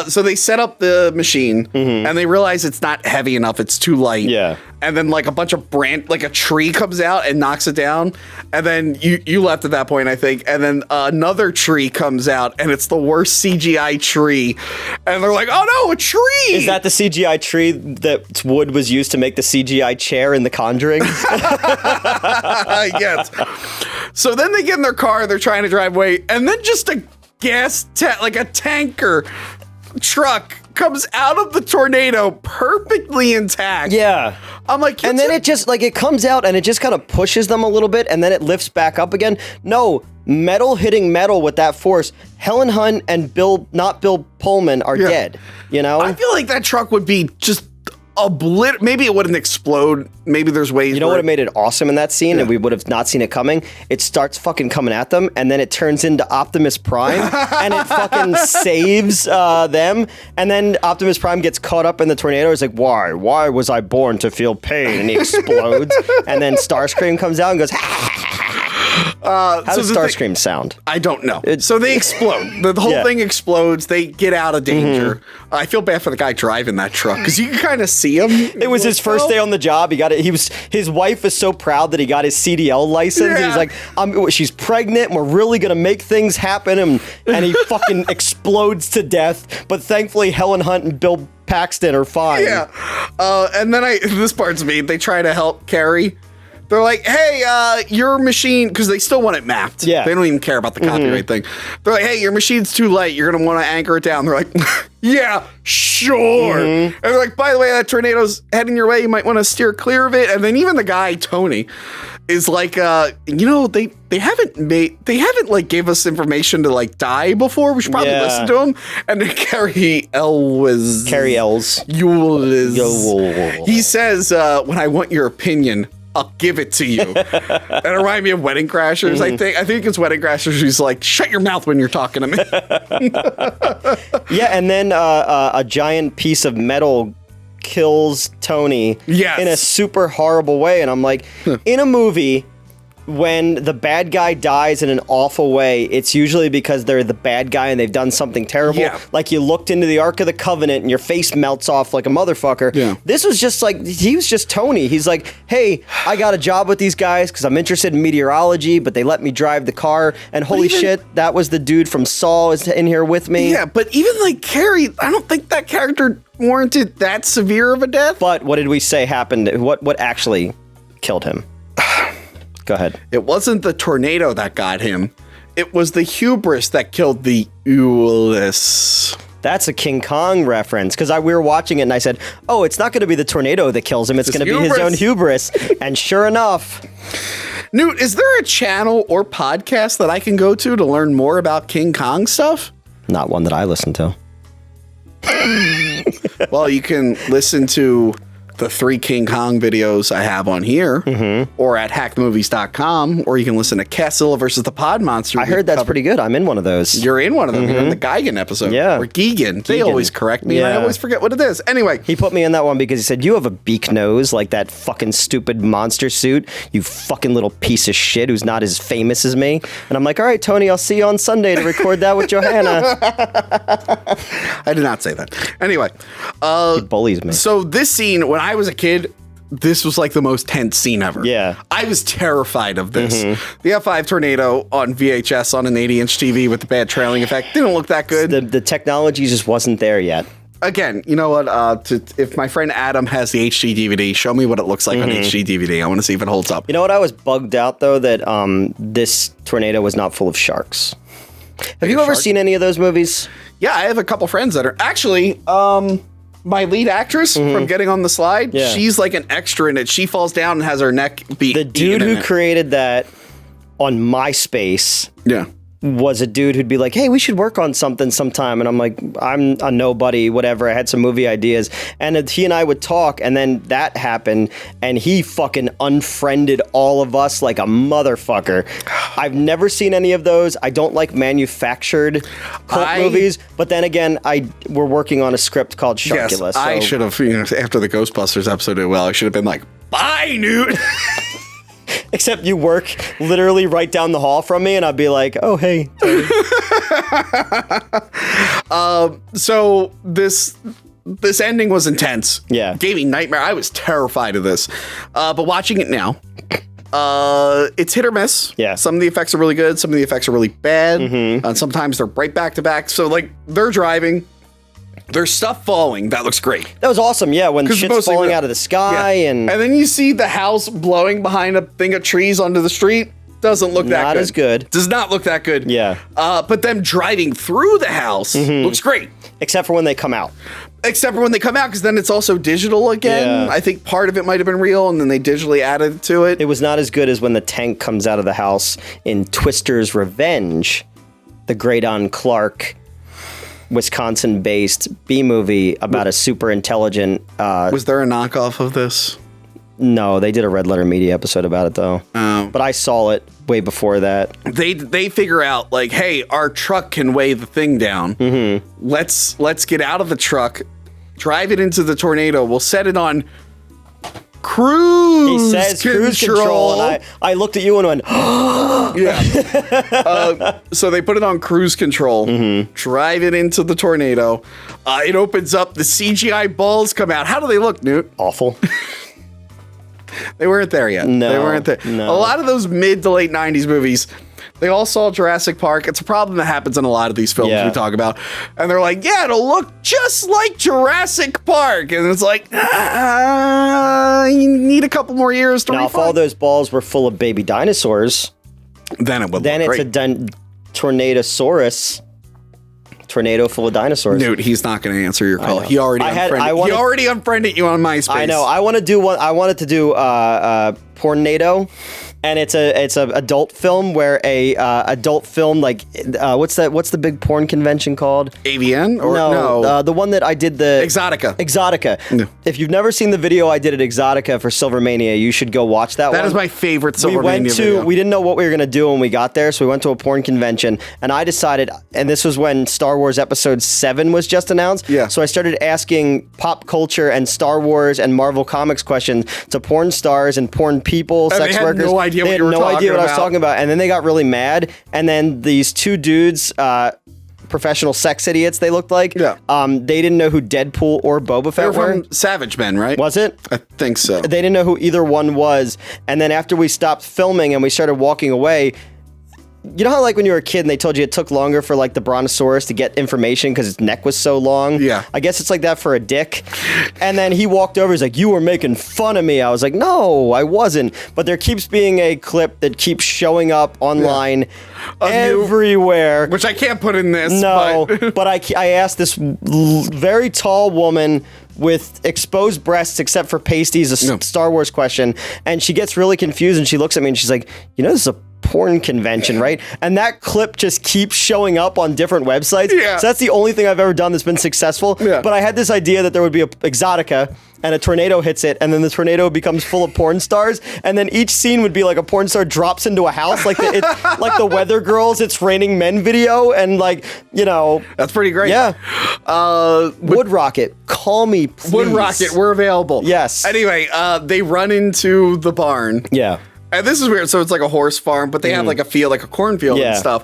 So they set up the machine, and they realize it's not heavy enough. It's too light.
Yeah.
And then like a bunch of like a tree comes out and knocks it down. And then you left at that point, I think. And then another tree comes out, and it's the worst CGI tree. And they're like, oh no, a tree!
Is that the CGI tree that wood was used to make the CGI chair in The Conjuring?
Yes. So then they get in their car, they're trying to drive away, and then just a like a tanker truck comes out of the tornado perfectly intact.
Yeah.
I'm like,
and then it just like it comes out and it just kind of pushes them a little bit and then it lifts back up again. No, metal hitting metal with that force. Helen Hunt and Bill Pullman are dead, you know?
I feel like that truck would be just maybe it wouldn't explode. Maybe there's ways.
You know what would have made it awesome in that scene, and we would have not seen it coming? It starts fucking coming at them, and then it turns into Optimus Prime, and it fucking saves them, and then Optimus Prime gets caught up in the tornado. He's like, why? Why was I born to feel pain? And he explodes, and then Starscream comes out and goes, how does Starscream sound?
I don't know. So they explode. The whole thing explodes. They get out of danger. I feel bad for the guy driving that truck because you can kind of see him.
It was his first day on the job. He got it. His wife is so proud that he got his CDL license. And he's like, she's pregnant. And we're really gonna make things happen. And he fucking explodes to death. But thankfully, Helen Hunt and Bill Paxton are fine.
Yeah. And then this part's me. They try to help Cary. They're like, hey, your machine, because they still want it mapped. Yeah. They don't even care about the copyright thing. They're like, hey, your machine's too light. You're going to want to anchor it down. They're like, yeah, sure. And they're like, by the way, that tornado's heading your way. You might want to steer clear of it. And then even the guy, Tony, is like, they haven't like gave us information to like die before. We should probably listen to him. And then Cary Elwes. He says, when I want your opinion, I'll give it to you. That reminded me of Wedding Crashers. I think it's Wedding Crashers. He's like, shut your mouth when you're talking to me.
Yeah, and then a giant piece of metal kills Tony in a super horrible way. And I'm like, in a movie, when the bad guy dies in an awful way, it's usually because they're the bad guy and they've done something terrible. Yeah. Like you looked into the Ark of the Covenant and your face melts off like a motherfucker. Yeah. This was just like, he was just Tony. He's like, hey, I got a job with these guys because I'm interested in meteorology, but they let me drive the car. And holy shit, that was the dude from Saw is in here with me.
Yeah, but even like Cary, I don't think that character warranted that severe of a death.
But what did we say happened? What actually killed him? Go ahead.
It wasn't the tornado that got him. It was the hubris that killed the Ulysses.
That's a King Kong reference, because we were watching it and I said, oh, it's not going to be the tornado that kills him. It's going to be his own hubris. And sure enough.
Newt, is there a channel or podcast that I can go to learn more about King Kong stuff?
Not one that I listen to.
Well, you can listen to the 3 King Kong videos I have on here, or at hackmovies.com, or you can listen to Cassilla versus the Pod Monster.
I heard that's pretty good. I'm in one of those.
You're in one of them. You're in the Gigan episode. Yeah. Or Geegan. They always correct me, and I always forget what it is. Anyway.
He put me in that one because he said, you have a beak nose like that fucking stupid monster suit, you fucking little piece of shit who's not as famous as me. And I'm like, all right, Tony, I'll see you on Sunday to record that with Johanna.
I did not say that. Anyway.
He bullies me.
So this scene, when I was a kid, this was like the most tense scene ever.
Yeah.
I was terrified of this. The F5 tornado on VHS on an 80-inch TV with the bad trailing effect didn't look that good.
The technology just wasn't there yet.
Again, you know what? If my friend Adam has the HD DVD, show me what it looks like on HD DVD. I want to see if it holds up.
You know what? I was bugged out, though, that this tornado was not full of sharks. Have you ever seen any of those movies?
Yeah, I have a couple friends that are actually... my lead actress from Getting on the Slide, she's like an extra in it. She falls down and has her neck beat.
The dude who created that on MySpace was a dude who'd be like, hey, we should work on something sometime. And I'm like, I'm a nobody, whatever. I had some movie ideas. And he and I would talk, and then that happened, and he fucking unfriended all of us like a motherfucker. I've never seen any of those. I don't like manufactured cult movies. But then again, we're working on a script called Sharkula.
Yes, I should have, after the Ghostbusters episode did well, I should have been like, bye, Newt.
Except you work literally right down the hall from me, and I'd be like, oh, hey.
So this ending was intense.
Yeah.
Gave me nightmare. I was terrified of this. But watching it now, it's hit or miss.
Yeah.
Some of the effects are really good. Some of the effects are really bad. And sometimes they're right back to back. So, like, they're driving. There's stuff falling. That looks great.
That was awesome. Yeah, when shit's falling out of the sky. And
then you see the house blowing behind a thing of trees onto the street. Doesn't look that good.
Not as good.
Does not look that good.
Yeah.
But them driving through the house looks great.
Except for when they come out.
Except for when they come out, because then it's also digital again.
Yeah.
I think part of it might have been real, and then they digitally added to it.
It was not as good as when the tank comes out of the house in Twister's Revenge. The Great on Clark Wisconsin-based B-movie about a super intelligent...
Was there a knockoff of this?
No, they did a Red Letter Media episode about it, though.
Oh.
But I saw it way before that.
They figure out, like, hey, our truck can weigh the thing down. Mm-hmm. Let's get out of the truck, drive it into the tornado. We'll set it on cruise
He says cruise control, and I looked at you and went,
yeah. So they put it on cruise control, drive it into the tornado. It opens up, the CGI balls come out. How do they look, Newt?
Awful.
They weren't there yet.
No,
they weren't there.
no.
A lot of those mid to late 90s movies, they all saw Jurassic Park. It's a problem that happens in a lot of these films we talk about. And they're like, yeah, it'll look just like Jurassic Park. And it's like, you need a couple more years to
Now, if all those balls were full of baby dinosaurs,
then it would
then
look
it's
great.
a Tornadosaurus. Tornado full of dinosaurs.
Dude, he's not going to answer your call.
know.
He already
he
already unfriended you on MySpace.
I know. I wanted to do Pornado, and it's a adult film where a adult film like what's the big porn convention called?
AVN or no?
The one that I did the
Exotica.
No. If you've never seen the video I did at Exotica for Silvermania, you should go watch that one.
That is my favorite Silvermania video.
We didn't know what we were going to do when we got there, so we went to a porn convention, and I decided, and this was when Star Wars Episode 7 was just announced, so I started asking pop culture and Star Wars and Marvel Comics questions to porn stars and porn people, sex workers.
No idea
they had no idea what I was talking about, and then they got really mad, and then these two dudes, professional sex idiots they looked like, they didn't know who Deadpool or Boba Fett were.
From Savage Men, right?
Was it?
I think so.
They didn't know who either one was, and then after we stopped filming and we started walking away, you know how like when you were a kid and they told you it took longer for like the Brontosaurus to get information because its neck was so long?
Yeah.
I guess it's like that for a dick. And then he walked over, he's like, you were making fun of me. I was like, no, I wasn't. But there keeps being a clip that keeps showing up online everywhere.
Which I can't put in this.
No, but I asked this very tall woman with exposed breasts except for pasties, a Star Wars question, and she gets really confused and she looks at me and she's like, you know, this is a porn convention, right? And that clip just keeps showing up on different websites.
Yeah.
So that's the only thing I've ever done that's been successful. Yeah. But I had this idea that there would be a Exotica and a tornado hits it, and then the tornado becomes full of porn stars, and then each scene would be like a porn star drops into a house, like like the Weather Girls, It's Raining Men video, and like, you know.
That's pretty great.
Yeah. Wood Rocket, call me, please.
Wood Rocket, we're available.
Yes.
Anyway, they run into the barn.
Yeah.
And this is weird. So it's like a horse farm, but they have like a field, like a cornfield and stuff.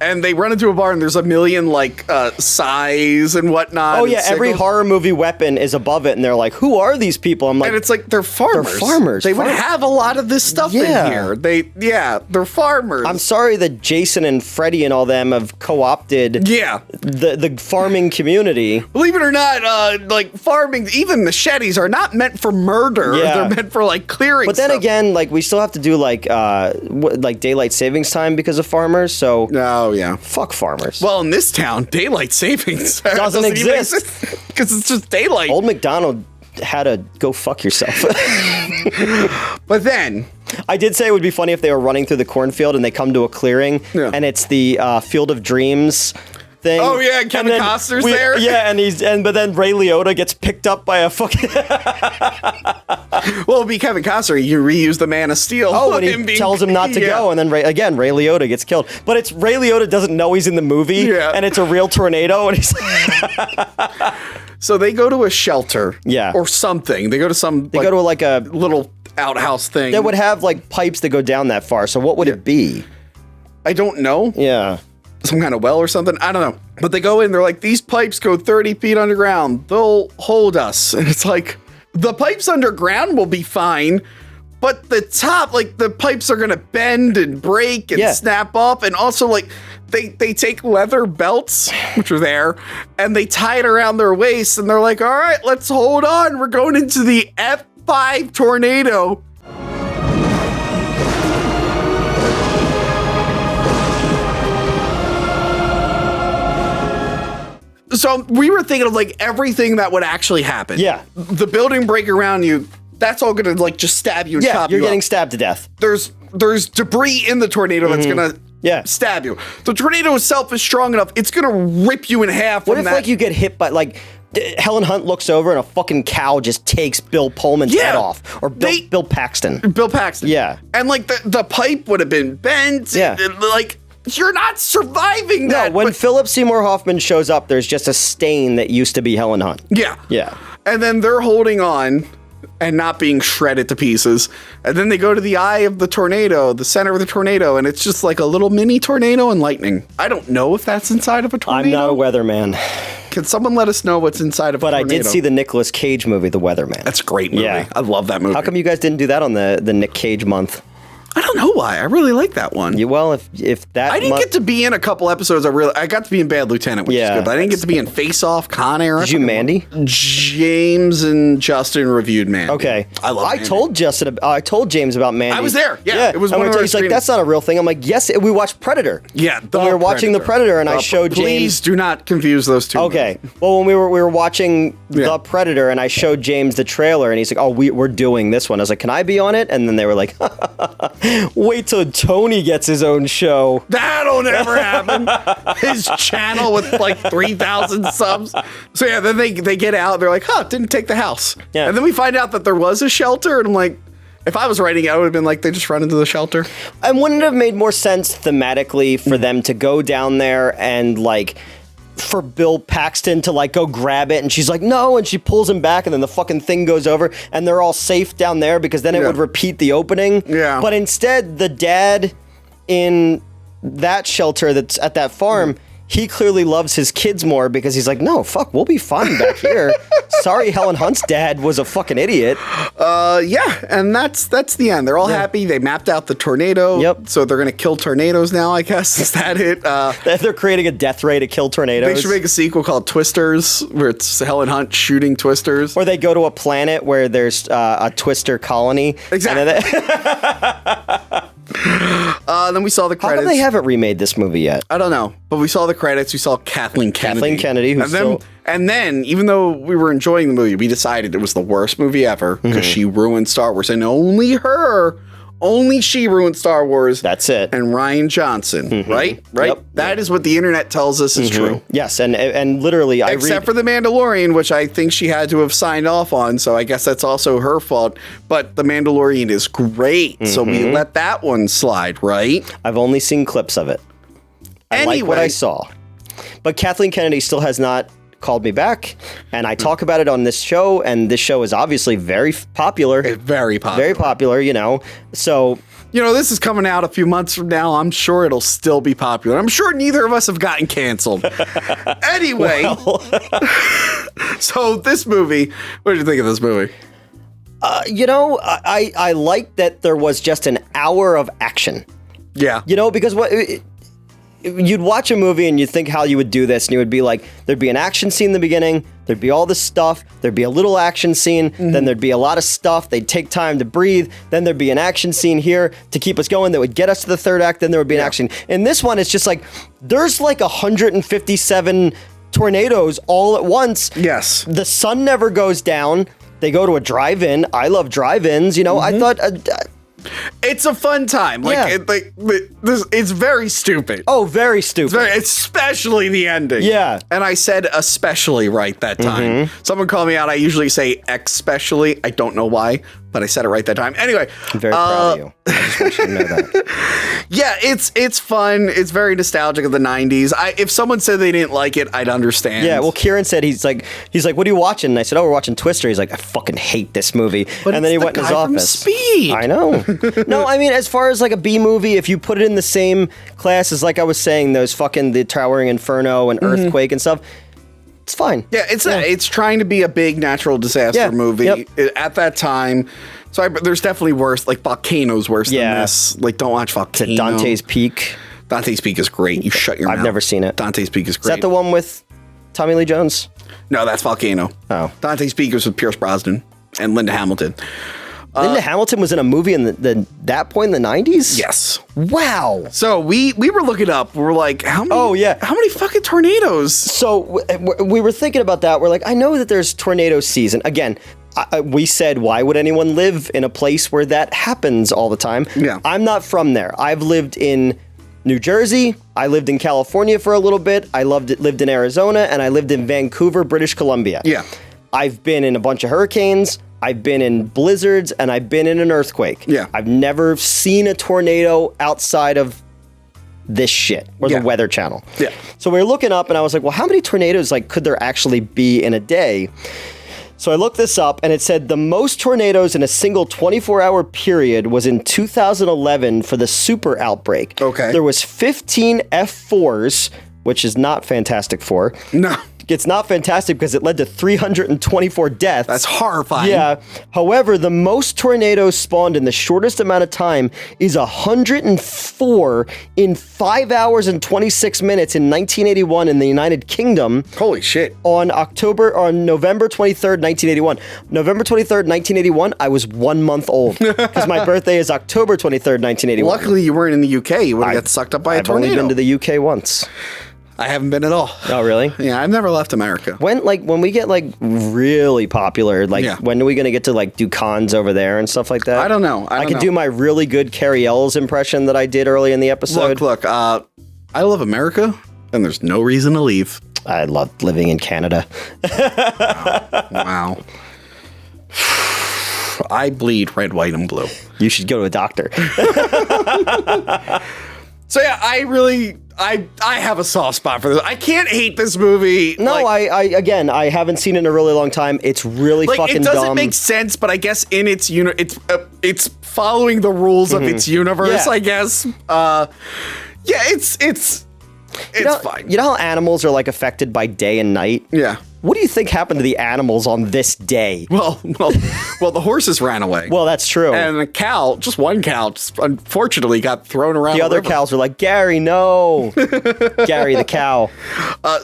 And they run into a barn. There's a million like sighs and whatnot.
Oh yeah, every horror movie weapon is above it, and they're like, "Who are these people?" I'm like,
and it's like they're farmers.
They're farmers.
They would have a lot of this stuff in here. They're farmers.
I'm sorry that Jason and Freddy and all them have co-opted. The farming community.
Believe it or not, like farming, even machetes are not meant for murder.
Yeah.
They're meant for like clearing.
But then
stuff.
again, like we still have to do like daylight savings time because of farmers. So
yeah,
fuck farmers.
Well, in this town, daylight savings
doesn't exist
because it's just daylight.
Old MacDonald had to go fuck yourself.
But then
I did say it would be funny if they were running through the cornfield and they come to a clearing and it's the Field of Dreams thing.
Oh yeah, Kevin Costner's there.
Yeah, but then Ray Liotta gets picked up by a fucking.
Well, it'd be Kevin Costner. You reuse the Man of Steel.
Oh, and he tells him not to go, and then Ray Liotta gets killed. But it's Ray Liotta doesn't know he's in the movie, and it's a real tornado, and he's.
So they go to a shelter, or something. They go to some.
They go to like a
little outhouse thing
that would have like pipes that go down that far. So what would it be?
I don't know.
Yeah.
Some kind of well or something. I don't know. But they go in, they're like, these pipes go 30 feet underground. They'll hold us. And it's like, the pipes underground will be fine, but the top, like the pipes are going to bend and break and snap up. And also like they take leather belts, which are there, and they tie it around their waist. And they're like, all right, let's hold on. We're going into the F5 tornado. So we were thinking of like everything that would actually happen.
Yeah.
The building break around you, that's all gonna like just stab you and chop you
you're getting
up.
stabbed to death.
There's debris in the tornado that's gonna stab you. The tornado itself is strong enough; it's gonna rip you in half.
What if like you get hit by like Helen Hunt looks over and a fucking cow just takes Bill Pullman's head off, or Bill Paxton.
Bill Paxton.
Yeah,
and like the pipe would have been bent.
Yeah,
like. You're not surviving that.
No, when Phillip Seymour Hoffman shows up, there's just a stain that used to be Helen Hunt.
Yeah.
Yeah.
And then they're holding on and not being shredded to pieces. And then they go to the eye of the tornado, the center of the tornado, and it's just like a little mini tornado and lightning. I don't know if that's inside of a tornado.
I'm not a weatherman.
Can someone let us know what's inside of a tornado?
But I did see the Nicolas Cage movie, The Weatherman.
That's a great movie.
Yeah.
I love that movie.
How come you guys didn't do that on the Nick Cage month?
I don't know why. I really like that one.
Well, if that
I didn't get to be in a couple episodes. I got to be in Bad Lieutenant, which is good, but I didn't get to be in Face Off, Con Air.
Did you Mandy?
James and Justin reviewed Mandy.
Okay,
I love.
I told James about Mandy.
I was there. Yeah, it was one of our
He's like, that's not a real thing. I'm like, yes. We watched Predator.
Yeah,
we were watching The Predator, and I showed James.
Please do not confuse those two.
Okay. Well, when we were watching The Predator, and I showed James the trailer, and he's like, "Oh, we're doing this one." I was like, "Can I be on it?" And then they were like, "Wait till Tony gets his own show."
That'll never happen. His channel with like 3,000 subs. So yeah, then they get out. They're like, "Huh, didn't take the house."
Yeah.
And then we find out that there was a shelter, and I'm like, if I was writing it, I would have been like, they just run into the shelter.
And wouldn't it have made more sense thematically for them to go down there and like, for Bill Paxton to like go grab it, and she's like, no, and she pulls him back, and then the fucking thing goes over, and they're all safe down there, because then it would repeat the opening.
Yeah.
But instead, the dad in that shelter that's at that farm, he clearly loves his kids more, because he's like, no, fuck, we'll be fine back here. Sorry, Helen Hunt's dad was a fucking idiot.
Yeah, and that's the end. They're all happy. They mapped out the tornado.
Yep.
So they're gonna kill tornadoes now, I guess. Is that it?
They're creating a death ray to kill tornadoes.
They should make a sequel called Twisters, where it's Helen Hunt shooting twisters.
Or they go to a planet where there's a twister colony.
Exactly. Then we saw the credits.
How come they haven't remade this movie yet?
I don't know, but we saw the credits. We saw Kathleen Kennedy.
Who's
and then, even though we were enjoying the movie, we decided it was the worst movie ever because she ruined Star Wars, and only she ruined Star Wars.
That's it.
And Rian Johnson, right? Yep. That is what the internet tells us is true.
Yes, and literally,
except for The Mandalorian, which I think she had to have signed off on, so I guess that's also her fault. But The Mandalorian is great, so we let that one slide, right?
I've only seen clips of it. I like what I saw. But Kathleen Kennedy still has not called me back, and I talk about it on this show, and this show is obviously very popular.
It's very popular.
Very popular, So...
this is coming out a few months from now. I'm sure it'll still be popular. I'm sure neither of us have gotten canceled. Anyway, so this movie, what did you think of this movie?
I like that there was just an hour of action.
Yeah.
Because you'd watch a movie and you'd think how you would do this, and you would be like, there'd be an action scene in the beginning, there'd be all this stuff, there'd be a little action scene, then there'd be a lot of stuff, they'd take time to breathe, then there'd be an action scene here to keep us going that would get us to the third act, then there would be an action. In this one, it's just like, there's like 157 tornadoes all at once.
Yes.
The sun never goes down. They go to a drive-in. I love drive-ins. I thought...
it's a fun time. It's very stupid.
Oh, very stupid.
Especially the ending.
Yeah.
And I said especially right that time. Someone called me out. I usually say especially. I don't know why, but I said it right that time. Anyway.
I'm very proud of you. I just want you to know that.
Yeah, it's fun. It's very nostalgic of the 90s. If someone said they didn't like it, I'd understand.
Yeah, well, Kieran said he's like, what are you watching? And I said, oh, we're watching Twister. He's like, I fucking hate this movie.
But
and then he went in his office.
Speed.
I know. No, I mean, as far as like a B movie, if you put it in the same class as, like I was saying, those fucking The Towering Inferno and Earthquake and stuff, it's fine.
Yeah, it's trying to be a big natural disaster movie at that time. So there's definitely worse, like Volcano's worse than this. Like, don't watch Volcano.
Is it Dante's Peak?
Dante's Peak is great. You shut your mouth.
I've never seen it.
Dante's Peak is great.
Is that the one with Tommy Lee Jones?
No, that's Volcano.
Oh.
Dante's Peak was with Pierce Brosnan and Linda Hamilton.
Linda Hamilton was in a movie in that point in the 90s?
Yes.
Wow.
So we were looking up. We were like, how many?
Oh, yeah.
How many fucking tornadoes?
So we were thinking about that. We're like, I know that there's tornado season. Again, we said, why would anyone live in a place where that happens all the time?
Yeah.
I'm not from there. I've lived in New Jersey. I lived in California for a little bit. I lived in Arizona, and I lived in Vancouver, British Columbia.
Yeah.
I've been in a bunch of hurricanes. I've been in blizzards, and I've been in an earthquake.
Yeah.
I've never seen a tornado outside of this shit or the Weather Channel.
Yeah.
So we were looking up, and I was like, well, how many tornadoes could there actually be in a day? So I looked this up, and it said the most tornadoes in a single 24-hour period was in 2011 for the super outbreak.
Okay.
There was 15 F4s, which is not Fantastic Four.
No.
It's not fantastic because it led to 324 deaths.
That's horrifying.
Yeah. However, the most tornadoes spawned in the shortest amount of time is 104 in 5 hours and 26 minutes in 1981 in the United Kingdom.
Holy shit.
On November 23rd, 1981. November 23rd, 1981, I was 1 month old because my birthday is October 23rd, 1981.
Luckily, you weren't in the UK. You would have got sucked up by a tornado.
I've only been to the UK once.
I haven't been at all.
Oh, really?
Yeah, I've never left America.
When we get really popular, when are we gonna get to do cons over there and stuff like that?
I don't know.
I could do my really good Cary Elwes impression that I did early in the episode.
Look, I love America, and there's no reason to leave.
I love living in Canada.
Wow. I bleed red, white, and blue.
You should go to a doctor.
So yeah, I have a soft spot for this. I can't hate this movie.
No, I haven't seen it in a really long time. It's really fucking dumb.
It doesn't make sense, but I guess in its it's following the rules of its universe.
Yeah.
I guess. It's fine.
You know how animals are affected by day and night?
Yeah.
What do you think happened to the animals on this day?
Well, the horses ran away.
Well, that's true.
And a cow, just one cow, unfortunately got thrown around.
The other cows were like, Gary, no. Gary the cow.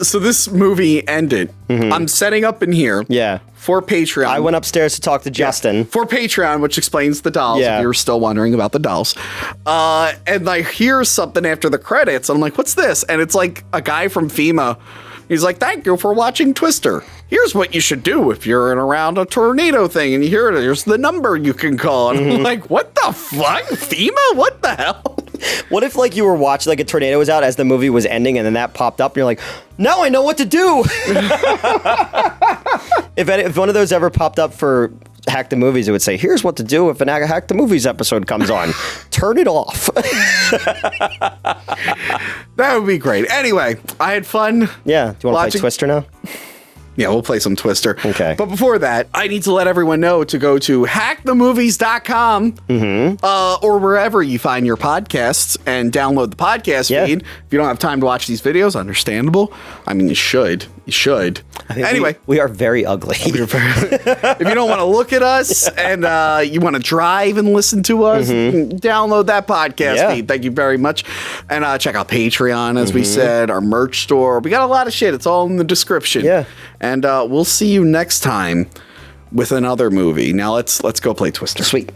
So this movie ended. Mm-hmm. I'm setting up in here.
Yeah.
For Patreon.
I went upstairs to talk to Justin.
Yeah, for Patreon, which explains the dolls, if you were still wondering about the dolls. And I hear something after the credits. And I'm like, what's this? And it's like a guy from FEMA. He's like, thank you for watching Twister. Here's what you should do if you're in around a tornado thing and you hear it. Here's the number you can call. And I'm like, what the fuck? FEMA? What the hell?
What if you were watching a tornado was out as the movie was ending and then that popped up and you're like, now I know what to do. If one of those ever popped up for Hack the Movies, it would say, here's what to do if an Hack the Movies episode comes on. Turn it off.
That would be great. Anyway, I had fun.
Yeah. Do you want to play Twister now?
Yeah, we'll play some Twister.
Okay.
But before that, I need to let everyone know to go to hackthemovies.com or wherever you find your podcasts and download the podcast feed. If you don't have time to watch these videos, understandable. I mean, you should. You should. Anyway.
We are very ugly.
If you don't want to look at us and you want to drive and listen to us, download that podcast feed. Thank you very much. And check out Patreon, as we said, our merch store. We got a lot of shit. It's all in the description.
Yeah.
And we'll see you next time with another movie. Now let's go play Twister.
Sweet.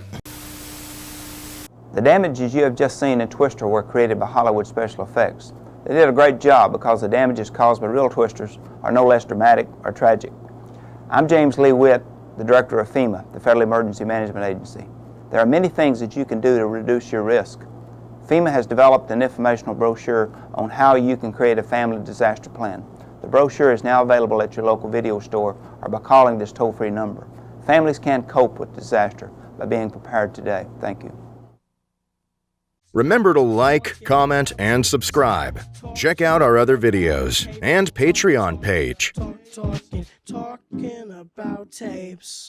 The damages you have just seen in Twister were created by Hollywood Special Effects. They did a great job because the damages caused by real twisters are no less dramatic or tragic. I'm James Lee Witt, the director of FEMA, the Federal Emergency Management Agency. There are many things that you can do to reduce your risk. FEMA has developed an informational brochure on how you can create a family disaster plan. The brochure is now available at your local video store or by calling this toll-free number. Families can cope with disaster by being prepared today. Thank you.
Remember to like, comment, and subscribe. Check out our other videos and Patreon page.
Talking about tapes.